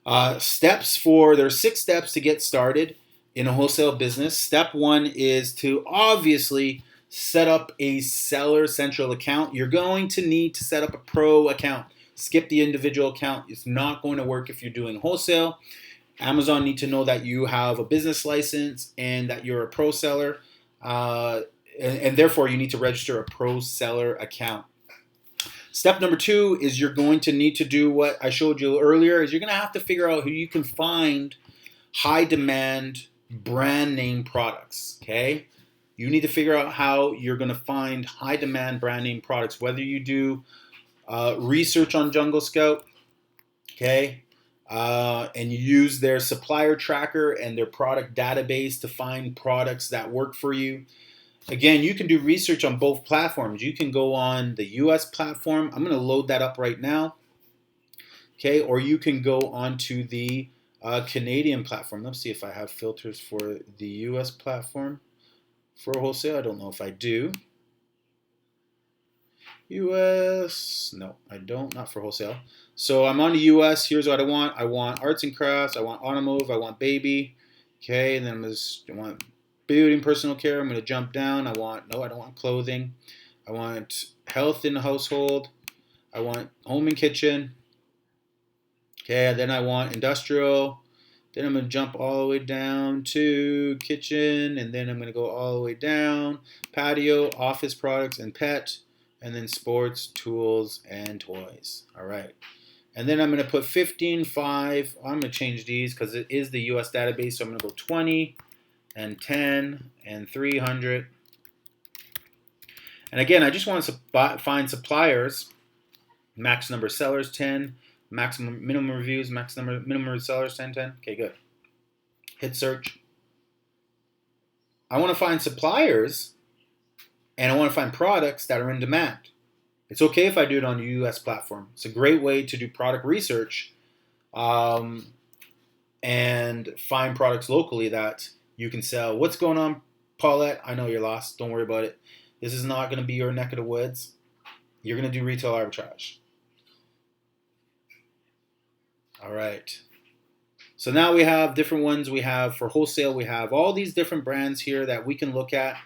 A: There are 6 steps to get started in a wholesale business. Step 1 is to obviously set up a seller central account. You're going to need to set up a pro account. Skip the individual account. It's not going to work if you're doing wholesale. Amazon need to know that you have a business license and that you're a pro seller, and therefore you need to register a pro seller account. Step number 2 is you're going to need to do what I showed you earlier, is you're going to have to figure out who you can find high demand brand name products, okay? You need to figure out how you're going to find high demand brand name products, whether you do research on Jungle Scout, okay? And you use their supplier tracker and their product database to find products that work for you. Again, you can do research on both platforms. You can go on the US platform. I'm going to load that up right now. Okay, or you can go onto the Canadian platform. Let's see if I have filters for the US platform for wholesale. I don't know if I do. US, no, I don't, not for wholesale. So I'm on the US. Here's what I want. I want arts and crafts. I want automotive. I want baby. Okay, and then I want beauty and personal care. I'm going to jump down. I don't want clothing. I want health in the household. I want home and kitchen. Okay, then I want industrial. Then I'm going to jump all the way down to kitchen, and then I'm going to go all the way down. Patio, office products, and pet, and then sports, tools, and toys. All right. And then I'm going to put 15, 5. I'm going to change these because it is the US database, so I'm going to go 20, and 10, and 300. And again, I just want to find suppliers. Max number of sellers, 10. Maximum minimum reviews, minimum sellers, 10, 10. Okay, good. Hit search. I want to find suppliers and I want to find products that are in demand. It's okay if I do it on the US platform. It's a great way to do product research and find products locally that you can sell. What's going on, Paulette? I know you're lost. Don't worry about it. This is not going to be your neck of the woods. You're going to do retail arbitrage. All right. So now we have different ones. We have for wholesale, we have all these different brands here that we can look at.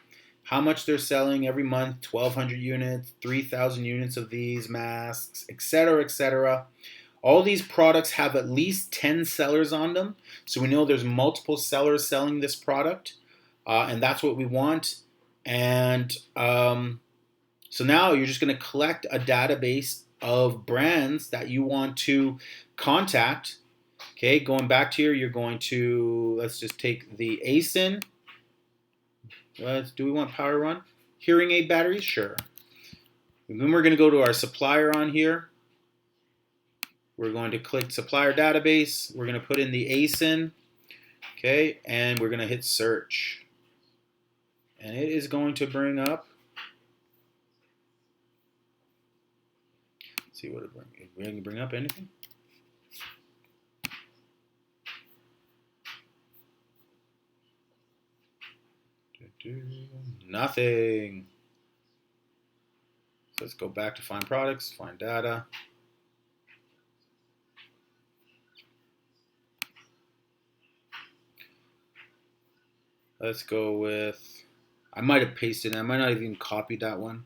A: How much they're selling every month, 1,200 units, 3,000 units of these masks, etc., etc. All these products have at least 10 sellers on them. So we know there's multiple sellers selling this product. And that's what we want. And so now you're just going to collect a database of brands that you want to contact. Okay, going back to here, you're going to, let's just take the ASIN. Do we want power run? Hearing aid batteries? Sure. And then we're going to go to our supplier on here. We're going to click supplier database. We're going to put in the ASIN. Okay, and we're going to hit search. And it is going to bring up, let's see what it brings. We're going to bring up anything. Nothing. So let's go back to find products, find data. Let's go with, I might have pasted it. I might not have even copied that one.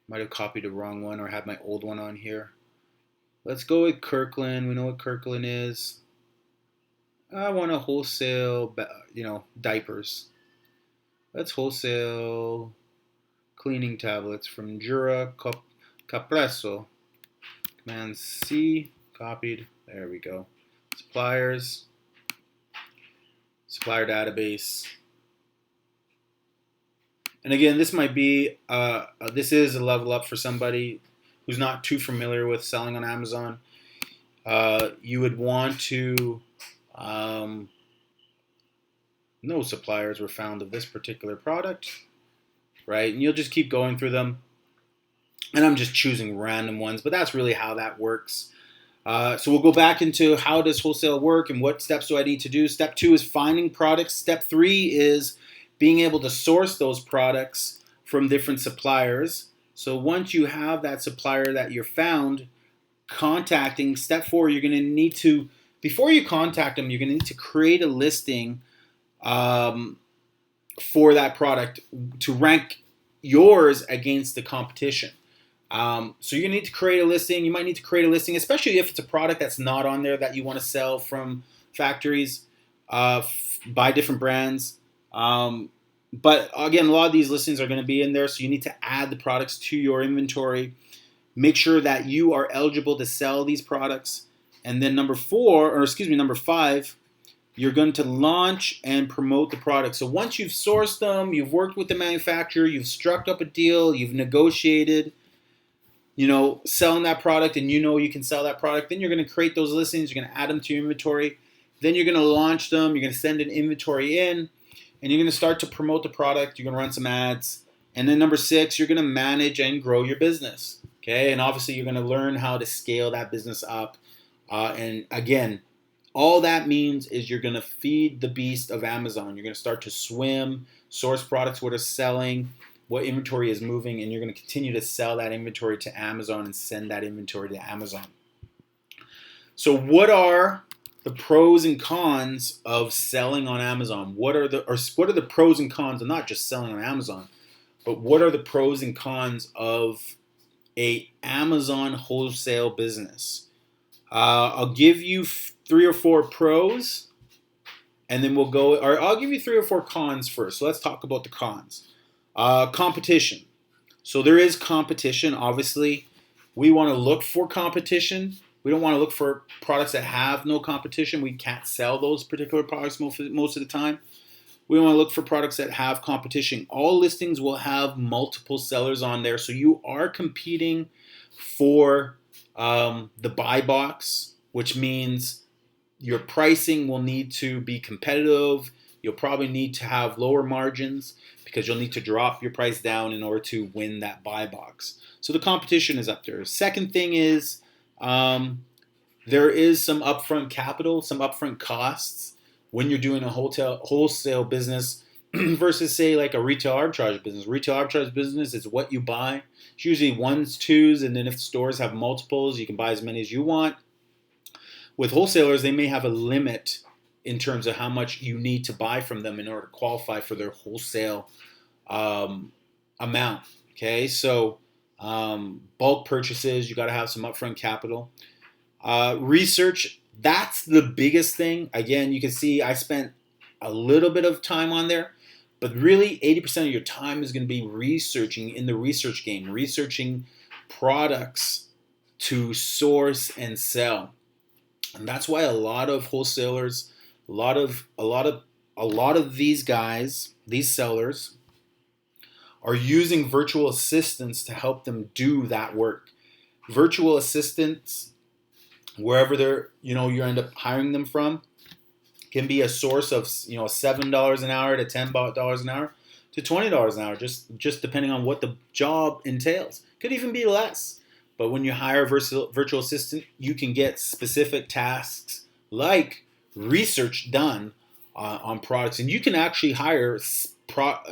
A: Might have copied the wrong one or had my old one on here. Let's go with Kirkland. We know what Kirkland is. I want a wholesale, diapers. Let's wholesale cleaning tablets from Jura Capresso. Command C, copied. There we go. Suppliers, supplier database. And again, this might be, this is a level up for somebody who's not too familiar with selling on Amazon. You would want to, no suppliers were found of this particular product, right? And you'll just keep going through them. And I'm just choosing random ones, but that's really how that works. So we'll go back into how does wholesale work and what steps do I need to do. Step 2 is finding products. Step 3 is being able to source those products from different suppliers. So once you have that supplier that you're found, contacting, step 4, you're going to need to, before you contact them, you're going to need to create a listing for that product to rank yours against the competition. So you need to create a listing. You might need to create a listing, especially if it's a product that's not on there that you want to sell from factories, by different brands. But again, a lot of these listings are going to be in there, so you need to add the products to your inventory. Make sure that you are eligible to sell these products. And then number 5, you're going to launch and promote the product. So once you've sourced them, you've worked with the manufacturer, you've struck up a deal, you've negotiated, selling that product and you can sell that product, then you're going to create those listings, you're going to add them to your inventory, then you're going to launch them, you're going to send an inventory in, and you're going to start to promote the product, you're going to run some ads, and then number 6, you're going to manage and grow your business, okay? And obviously you're going to learn how to scale that business up, and again, all that means is you're going to feed the beast of Amazon. You're going to start to swim, source products, what are selling, what inventory is moving, and you're going to continue to sell that inventory to Amazon and send that inventory to Amazon. So what are the pros and cons of selling on Amazon? What are the pros and cons of not just selling on Amazon, but what are the pros and cons of a Amazon wholesale business? I'll give you 3 or 4 pros, and then we'll go, or I'll give you 3 or 4 cons first. So let's talk about the cons. Competition. So there is competition. Obviously, we want to look for competition. We don't want to look for products that have no competition. We can't sell those particular products most of the time. We want to look for products that have competition. All listings will have multiple sellers on there, so you are competing for the buy box, which means your pricing will need to be competitive. You'll probably need to have lower margins because you'll need to drop your price down in order to win that buy box. So the competition is up there. Second thing is there is some upfront capital, some upfront costs when you're doing a wholesale business versus, say, like a retail arbitrage business. Retail arbitrage business is what you buy. It's usually ones, twos, and then if stores have multiples, you can buy as many as you want. With wholesalers, they may have a limit in terms of how much you need to buy from them in order to qualify for their wholesale amount. Okay, so bulk purchases, you got to have some upfront capital. Research, that's the biggest thing. Again, you can see I spent a little bit of time on there, but really 80% of your time is going to be researching in the research game, researching products to source and sell. And that's why a lot of wholesalers, a lot of these guys, these sellers, are using virtual assistants to help them do that work. Virtual assistants, wherever you end up hiring them from, can be a source of $7 an hour to $10 an hour to $20 an hour, just depending on what the job entails. Could even be less. But when you hire a virtual assistant, you can get specific tasks like research done on products. And you can actually hire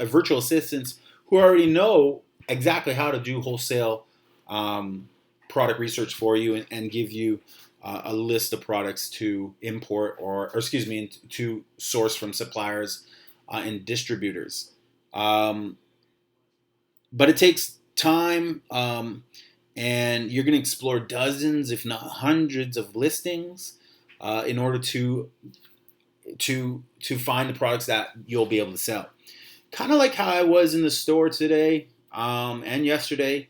A: virtual assistants who already know exactly how to do wholesale product research for you and give you a list of products to import or to source from suppliers and distributors. But it takes time. And you're going to explore dozens, if not hundreds, of listings in order to find the products that you'll be able to sell. Kind of like how I was in the store today and yesterday.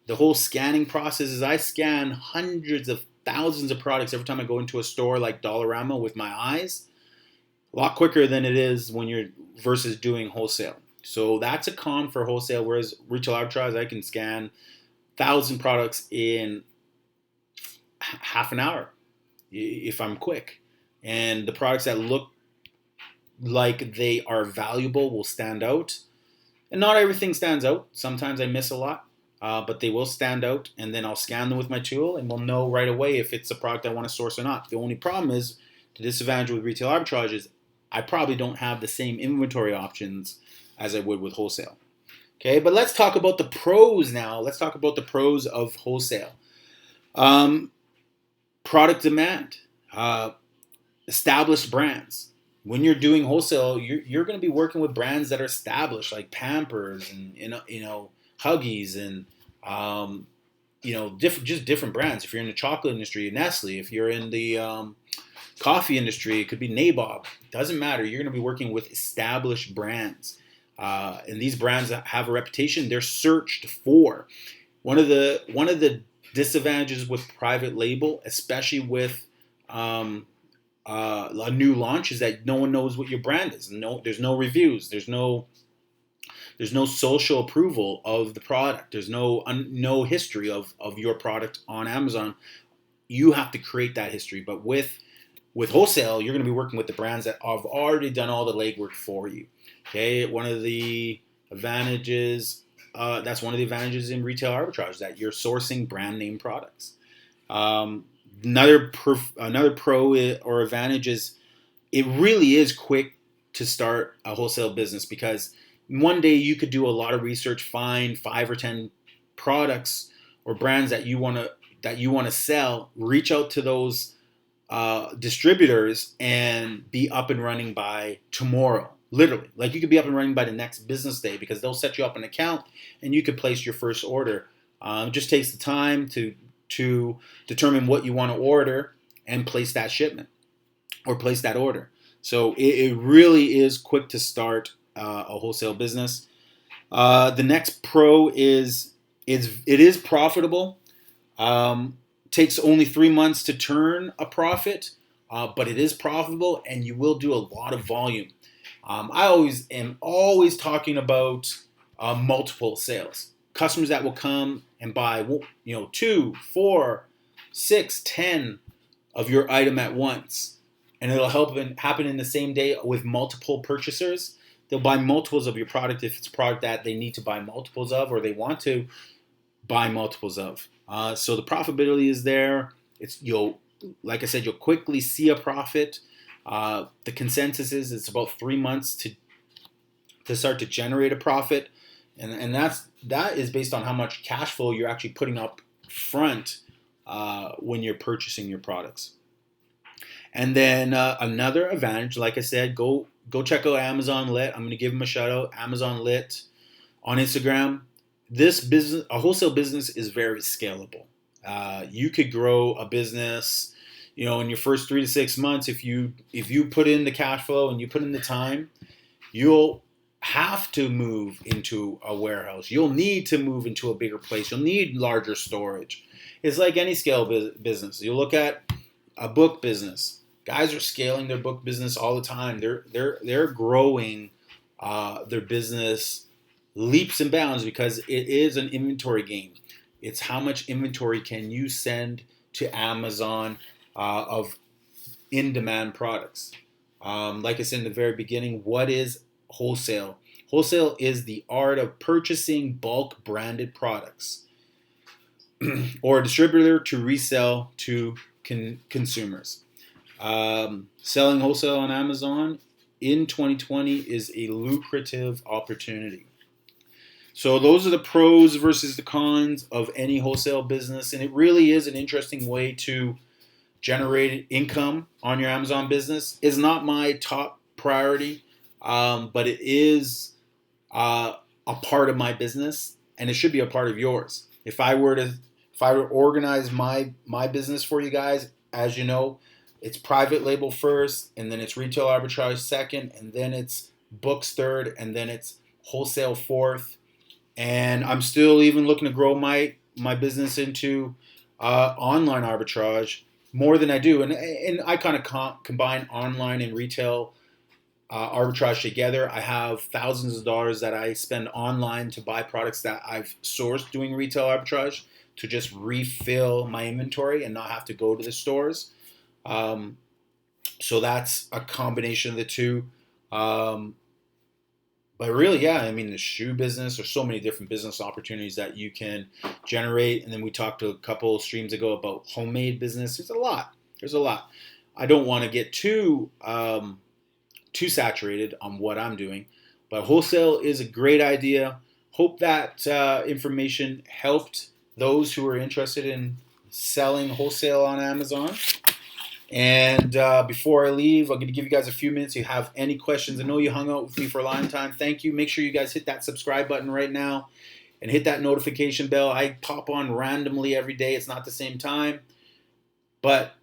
A: The whole scanning process is I scan hundreds of thousands of products every time I go into a store like Dollarama with my eyes. A lot quicker than it is when you're versus doing wholesale. So that's a con for wholesale, whereas retail arbitrage, I can scan 1,000 products in half an hour if I'm quick. And the products that look like they are valuable will stand out. And not everything stands out. Sometimes I miss a lot, but they will stand out. And then I'll scan them with my tool and we'll know right away if it's a product I want to source or not. The only problem is, the disadvantage with retail arbitrage is I probably don't have the same inventory options as I would with wholesale. Okay, but let's talk about the pros now. Let's talk about the pros of wholesale. Product demand, established brands. When you're doing wholesale, you're going to be working with brands that are established, like Pampers and Huggies and different brands. If you're in the chocolate industry, Nestle. If you're in the coffee industry, it could be Nabob. Doesn't matter. You're going to be working with established brands. And these brands that have a reputation, they're searched for. One of the disadvantages with private label, especially with a new launch, is that no one knows what your brand is. There's no reviews. There's no There's no social approval of the product. There's no history of your product on Amazon. You have to create that history. But with wholesale, you're going to be working with the brands that have already done all the legwork for you. Okay, one of the advantages that's one of the advantages in retail arbitrage, that you're sourcing brand name products. Um, another pro or advantage is it really is quick to start a wholesale business, because one day you could do a lot of research, find 5 or 10 products or brands that you want to sell, reach out to those distributors, and be up and running by tomorrow. Literally, like you could be up and running by the next business day, because they'll set you up an account and you could place your first order. It just takes the time to determine what you want to order and place that shipment or place that order. So it really is quick to start a wholesale business. The next pro is it is profitable. Takes only 3 months to turn a profit, but it is profitable, and you will do a lot of volume. I am always talking about multiple sales. Customers that will come and buy, 2, 4, 6, 10 of your item at once, and it'll happen in the same day with multiple purchasers. They'll buy multiples of your product if it's a product that they need to buy multiples of, or they want to buy multiples of. So the profitability is there. Like I said, you'll quickly see a profit. The consensus is it's about 3 months to start to generate a profit, and that is based on how much cash flow you're actually putting up front when you're purchasing your products. And then another advantage, like I said, go check out Amazon Lit. I'm going to give them a shout out, Amazon Lit on Instagram. A wholesale business is very scalable. You could grow a business, in your first 3 to 6 months. If you put in the cash flow and you put in the time, you'll have to move into a warehouse. You'll need to move into a bigger place. You'll need larger storage. It's like any scale business. You look at a book business. Guys are scaling their book business all the time. They're growing their business leaps and bounds, because it is an inventory game. It's how much inventory can you send to Amazon of in-demand products. Like I said in the very beginning, what is wholesale? Wholesale is the art of purchasing bulk branded products or a distributor to resell to consumers. Selling wholesale on Amazon in 2020 is a lucrative opportunity. So those are the pros versus the cons of any wholesale business, and it really is an interesting way to generate income on your Amazon business. It's not my top priority, but it is a part of my business, and it should be a part of yours. If I were to organize my business for you guys, as you know, it's private label first, and then it's retail arbitrage second, and then it's books third, and then it's wholesale fourth. And I'm still even looking to grow my business into online arbitrage more than I do. And I kind of combine online and retail arbitrage together. I have thousands of dollars that I spend online to buy products that I've sourced doing retail arbitrage, to just refill my inventory and not have to go to the stores. So that's a combination of the two. But really, yeah, I mean, the shoe business, there's so many different business opportunities that you can generate. And then we talked a couple streams ago about homemade business. There's a lot. I don't want to get too saturated on what I'm doing, but wholesale is a great idea. Hope that information helped those who are interested in selling wholesale on Amazon. And before I leave, I'm going to give you guys a few minutes. If you have any questions, I know you hung out with me for a long time. Thank you. Make sure you guys hit that subscribe button right now and hit that notification bell. I pop on randomly every day. It's not the same time. But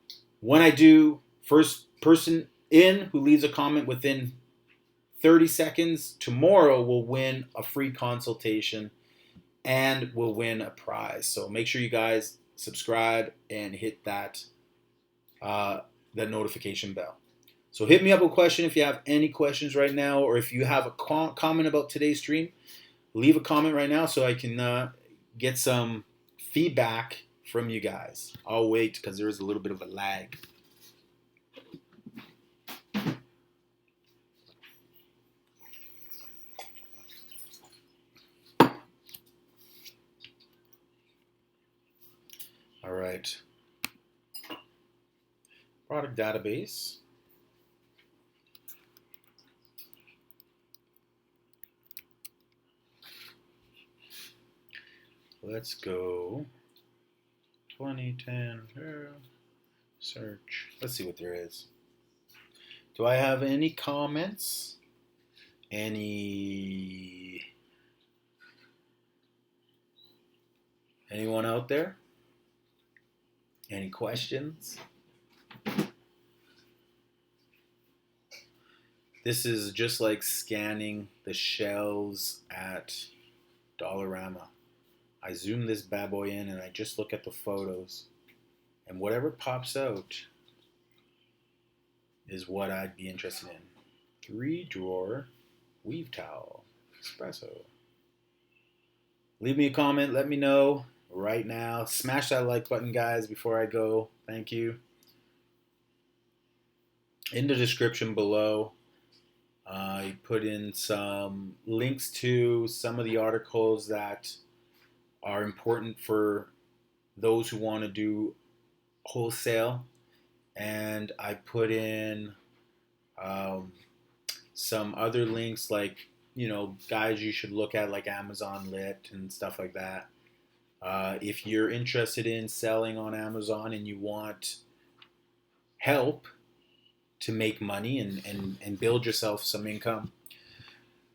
A: when I do, first person in who leaves a comment within 30 seconds tomorrow will win a free consultation and will win a prize. So make sure you guys subscribe and hit that notification bell. So hit me up with a question if you have any questions right now, or if you have a comment about today's stream, leave a comment right now so I can get some feedback from you guys. I'll wait because there is a little bit of a lag. All right. Product database. Let's go 2010 search. Let's see what there is. Do I have any comments? Anyone out there? Any questions? This is just like scanning the shelves at Dollarama. I zoom this bad boy in and I just look at the photos, and whatever pops out is what I'd be interested in. 3-drawer weave towel, espresso. Leave me a comment, let me know right now. Smash that like button, guys, before I go. Thank you. In the description below, I put in some links to some of the articles that are important for those who want to do wholesale, and I put in some other links like, guys you should look at, like Amazon Lit and stuff like that. If you're interested in selling on Amazon and you want help to make money and build yourself some income,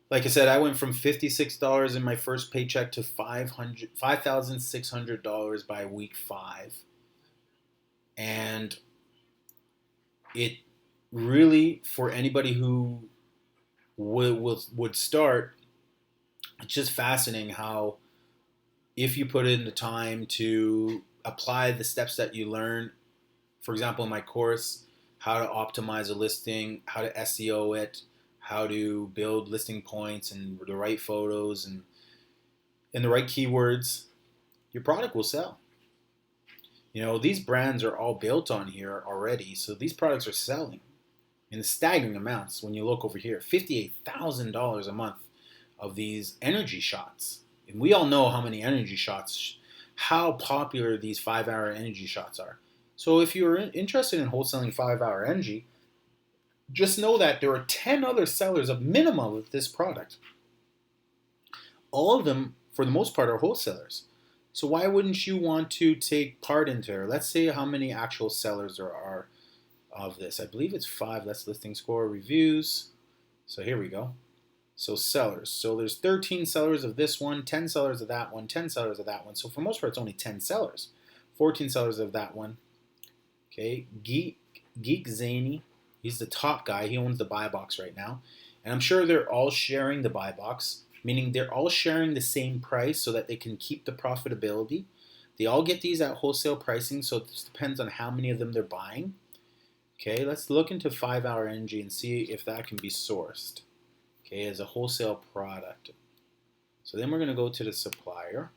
A: like I said, I went from $56 in my first paycheck to $5,600 by week 5. And it really, for anybody who would start, it's just fascinating how, if you put in the time to apply the steps that you learn, for example, in my course, how to optimize a listing, how to SEO it, how to build listing points and the right photos and the right keywords, your product will sell. These brands are all built on here already, so these products are selling in staggering amounts. When you look over here, $58,000 a month of these energy shots. And we all know how many energy shots, how popular these 5-hour energy shots are. So if you're interested in wholesaling 5-hour energy, just know that there are 10 other sellers of minimum of this product. All of them, for the most part, are wholesalers. So why wouldn't you want to take part in there? Let's see how many actual sellers there are of this. I believe it's 5. That's listing score, reviews. So here we go. So sellers. So there's 13 sellers of this one, 10 sellers of that one, 10 sellers of that one. So for most part, it's only 10 sellers. 14 sellers of that one. Okay, Geek Zany. He's the top guy. He owns the buy box right now. And I'm sure they're all sharing the buy box, meaning they're all sharing the same price so that they can keep the profitability. They all get these at wholesale pricing, so it just depends on how many of them they're buying. Okay, let's look into 5-hour energy and see if that can be sourced, okay, as a wholesale product. So then we're going to go to the supplier,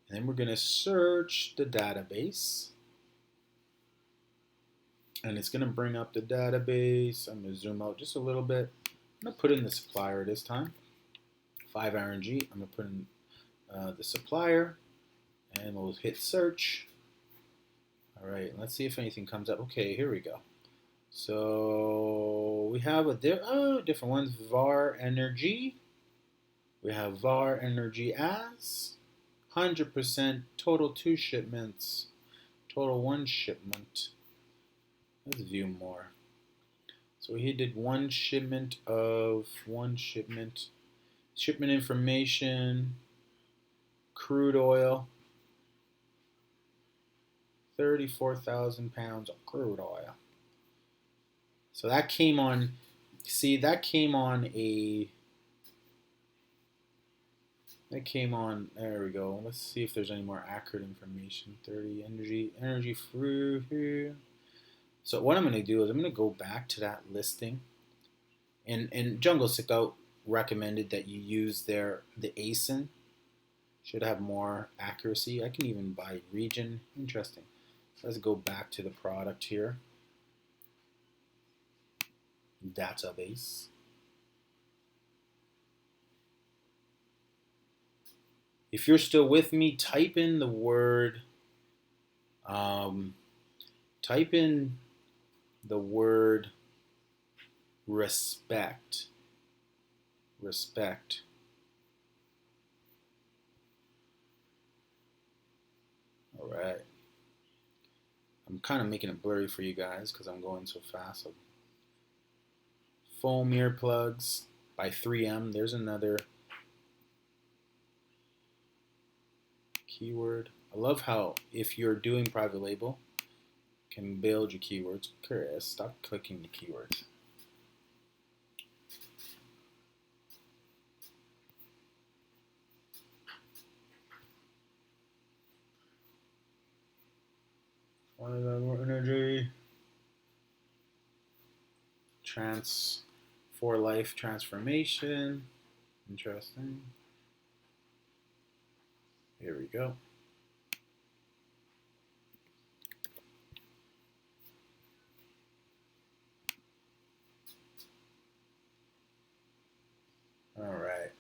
A: and then we're going to search the database. And it's going to bring up the database. I'm going to zoom out just a little bit. I'm going to put in the supplier this time. 5-hour energy. I'm going to put in the supplier. And we'll hit search. All right. Let's see if anything comes up. Okay, here we go. So we have different ones. VAR Energy. We have VAR Energy as 100% total 2 shipments. Total 1 shipment. Let's view more. So he did shipment information, crude oil, 34,000 pounds of crude oil. So that came on, there we go. Let's see if there's any more accurate information. 30 energy through here. So what I'm going to do is I'm going to go back to that listing. And Jungle Scout recommended that you use the ASIN. Should have more accuracy. I can even buy region. Interesting. Let's go back to the product here. Database. If you're still with me, type in the word. Type in the word respect. Respect. All right. I'm kind of making it blurry for you guys because I'm going so fast. So, foam earplugs by 3M. There's another keyword. I love how if you're doing private label, you can build your keywords. Chris, stop clicking the keywords. Want to have more energy? For life transformation. Interesting. Here we go. All right.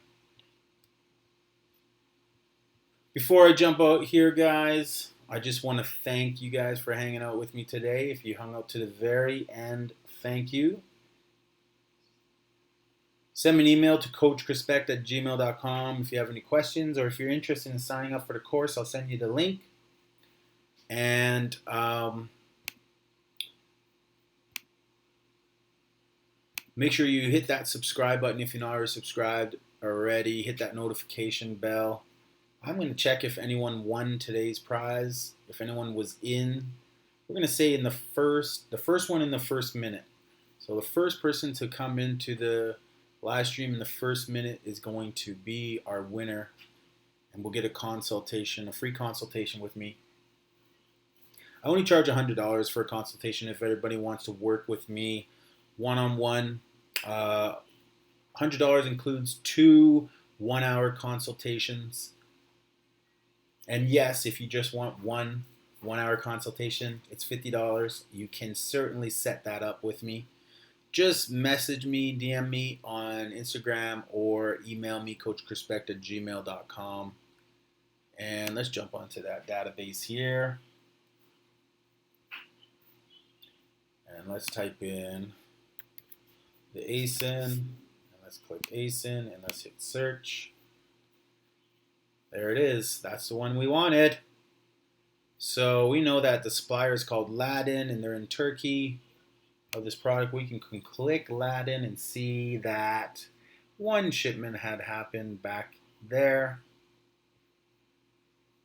A: Before I jump out here, guys, I just want to thank you guys for hanging out with me today. If you hung out to the very end, thank you. Send me an email to coachchrispect@gmail.com if you have any questions, or if you're interested in signing up for the course, I'll send you the link. And make sure you hit that subscribe button if you're not already subscribed already. Hit that notification bell. I'm going to check if anyone won today's prize, if anyone was in. We're going to say in the first one in the first minute. So the first person to come into the live stream in the first minute is going to be our winner, and we'll get a consultation, a free consultation with me. I only charge $100 for a consultation if everybody wants to work with me one-on-one. $100 includes 2 1-hour consultations. And yes, if you just want one 1-hour consultation, it's $50. You can certainly set that up with me. Just message me, DM me on Instagram, or email me, coachchrispect@gmail.com. And let's jump onto that database here. And let's type in the ASIN. And let's click ASIN and let's hit search. There it is. That's the one we wanted. So we know that the supplier is called Ladin and they're in Turkey. Of this product, we can click Ladin and see that one shipment had happened back there.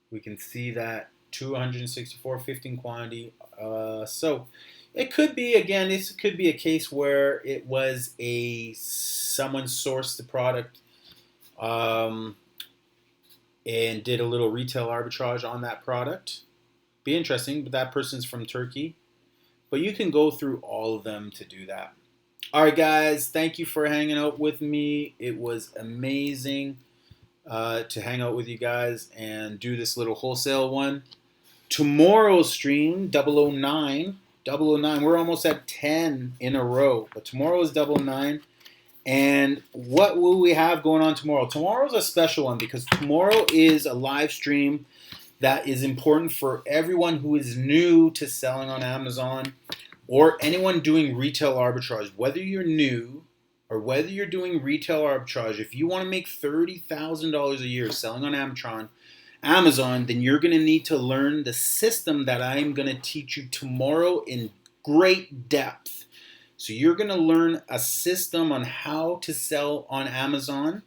A: We can see that 264, 15 quantity. So it could be, again, this could be a case where it was someone sourced the product and did a little retail arbitrage on that product. Be interesting, but that person's from Turkey. But you can go through all of them to do that. All right, guys, thank you for hanging out with me. It was amazing to hang out with you guys and do this little wholesale one. Tomorrow's stream, 009, we're almost at 10 in a row. But tomorrow is 009. And what will we have going on tomorrow? Tomorrow's a special one because tomorrow is a live stream that is important for everyone who is new to selling on Amazon or anyone doing retail arbitrage. Whether you're new or whether you're doing retail arbitrage, if you want to make $30,000 a year selling on Amazon, then you're going to need to learn the system that I'm going to teach you tomorrow in great depth. So you're going to learn a system on how to sell on Amazon.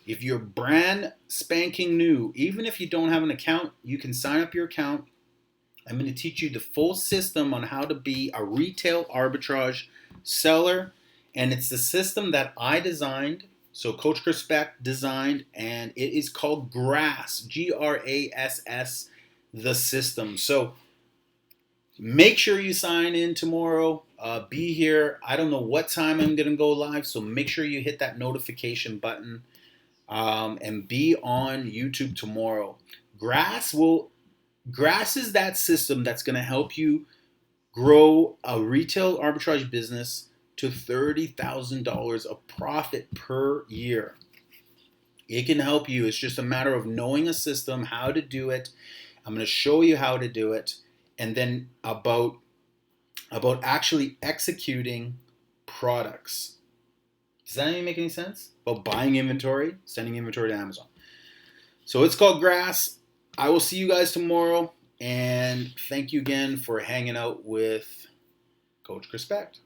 A: If you're brand spanking new, even if you don't have an account, you can sign up your account. I'm going to teach you the full system on how to be a retail arbitrage seller. And it's the system that I designed. So Coach Chrispect designed, and it is called GRASS, GRASS, the system. So Make sure you sign in tomorrow. Be here. I don't know what time I'm going to go live, so make sure you hit that notification button and be on YouTube tomorrow. Grass is that system that's going to help you grow a retail arbitrage business to $30,000 of profit per year. It can help you. It's just a matter of knowing a system, how to do it. I'm going to show you how to do it, and then about actually executing products. Does that even make any sense? About buying inventory, sending inventory to Amazon. So it's called Grass. I will see you guys tomorrow, and thank you again for hanging out with Coach Chrispect.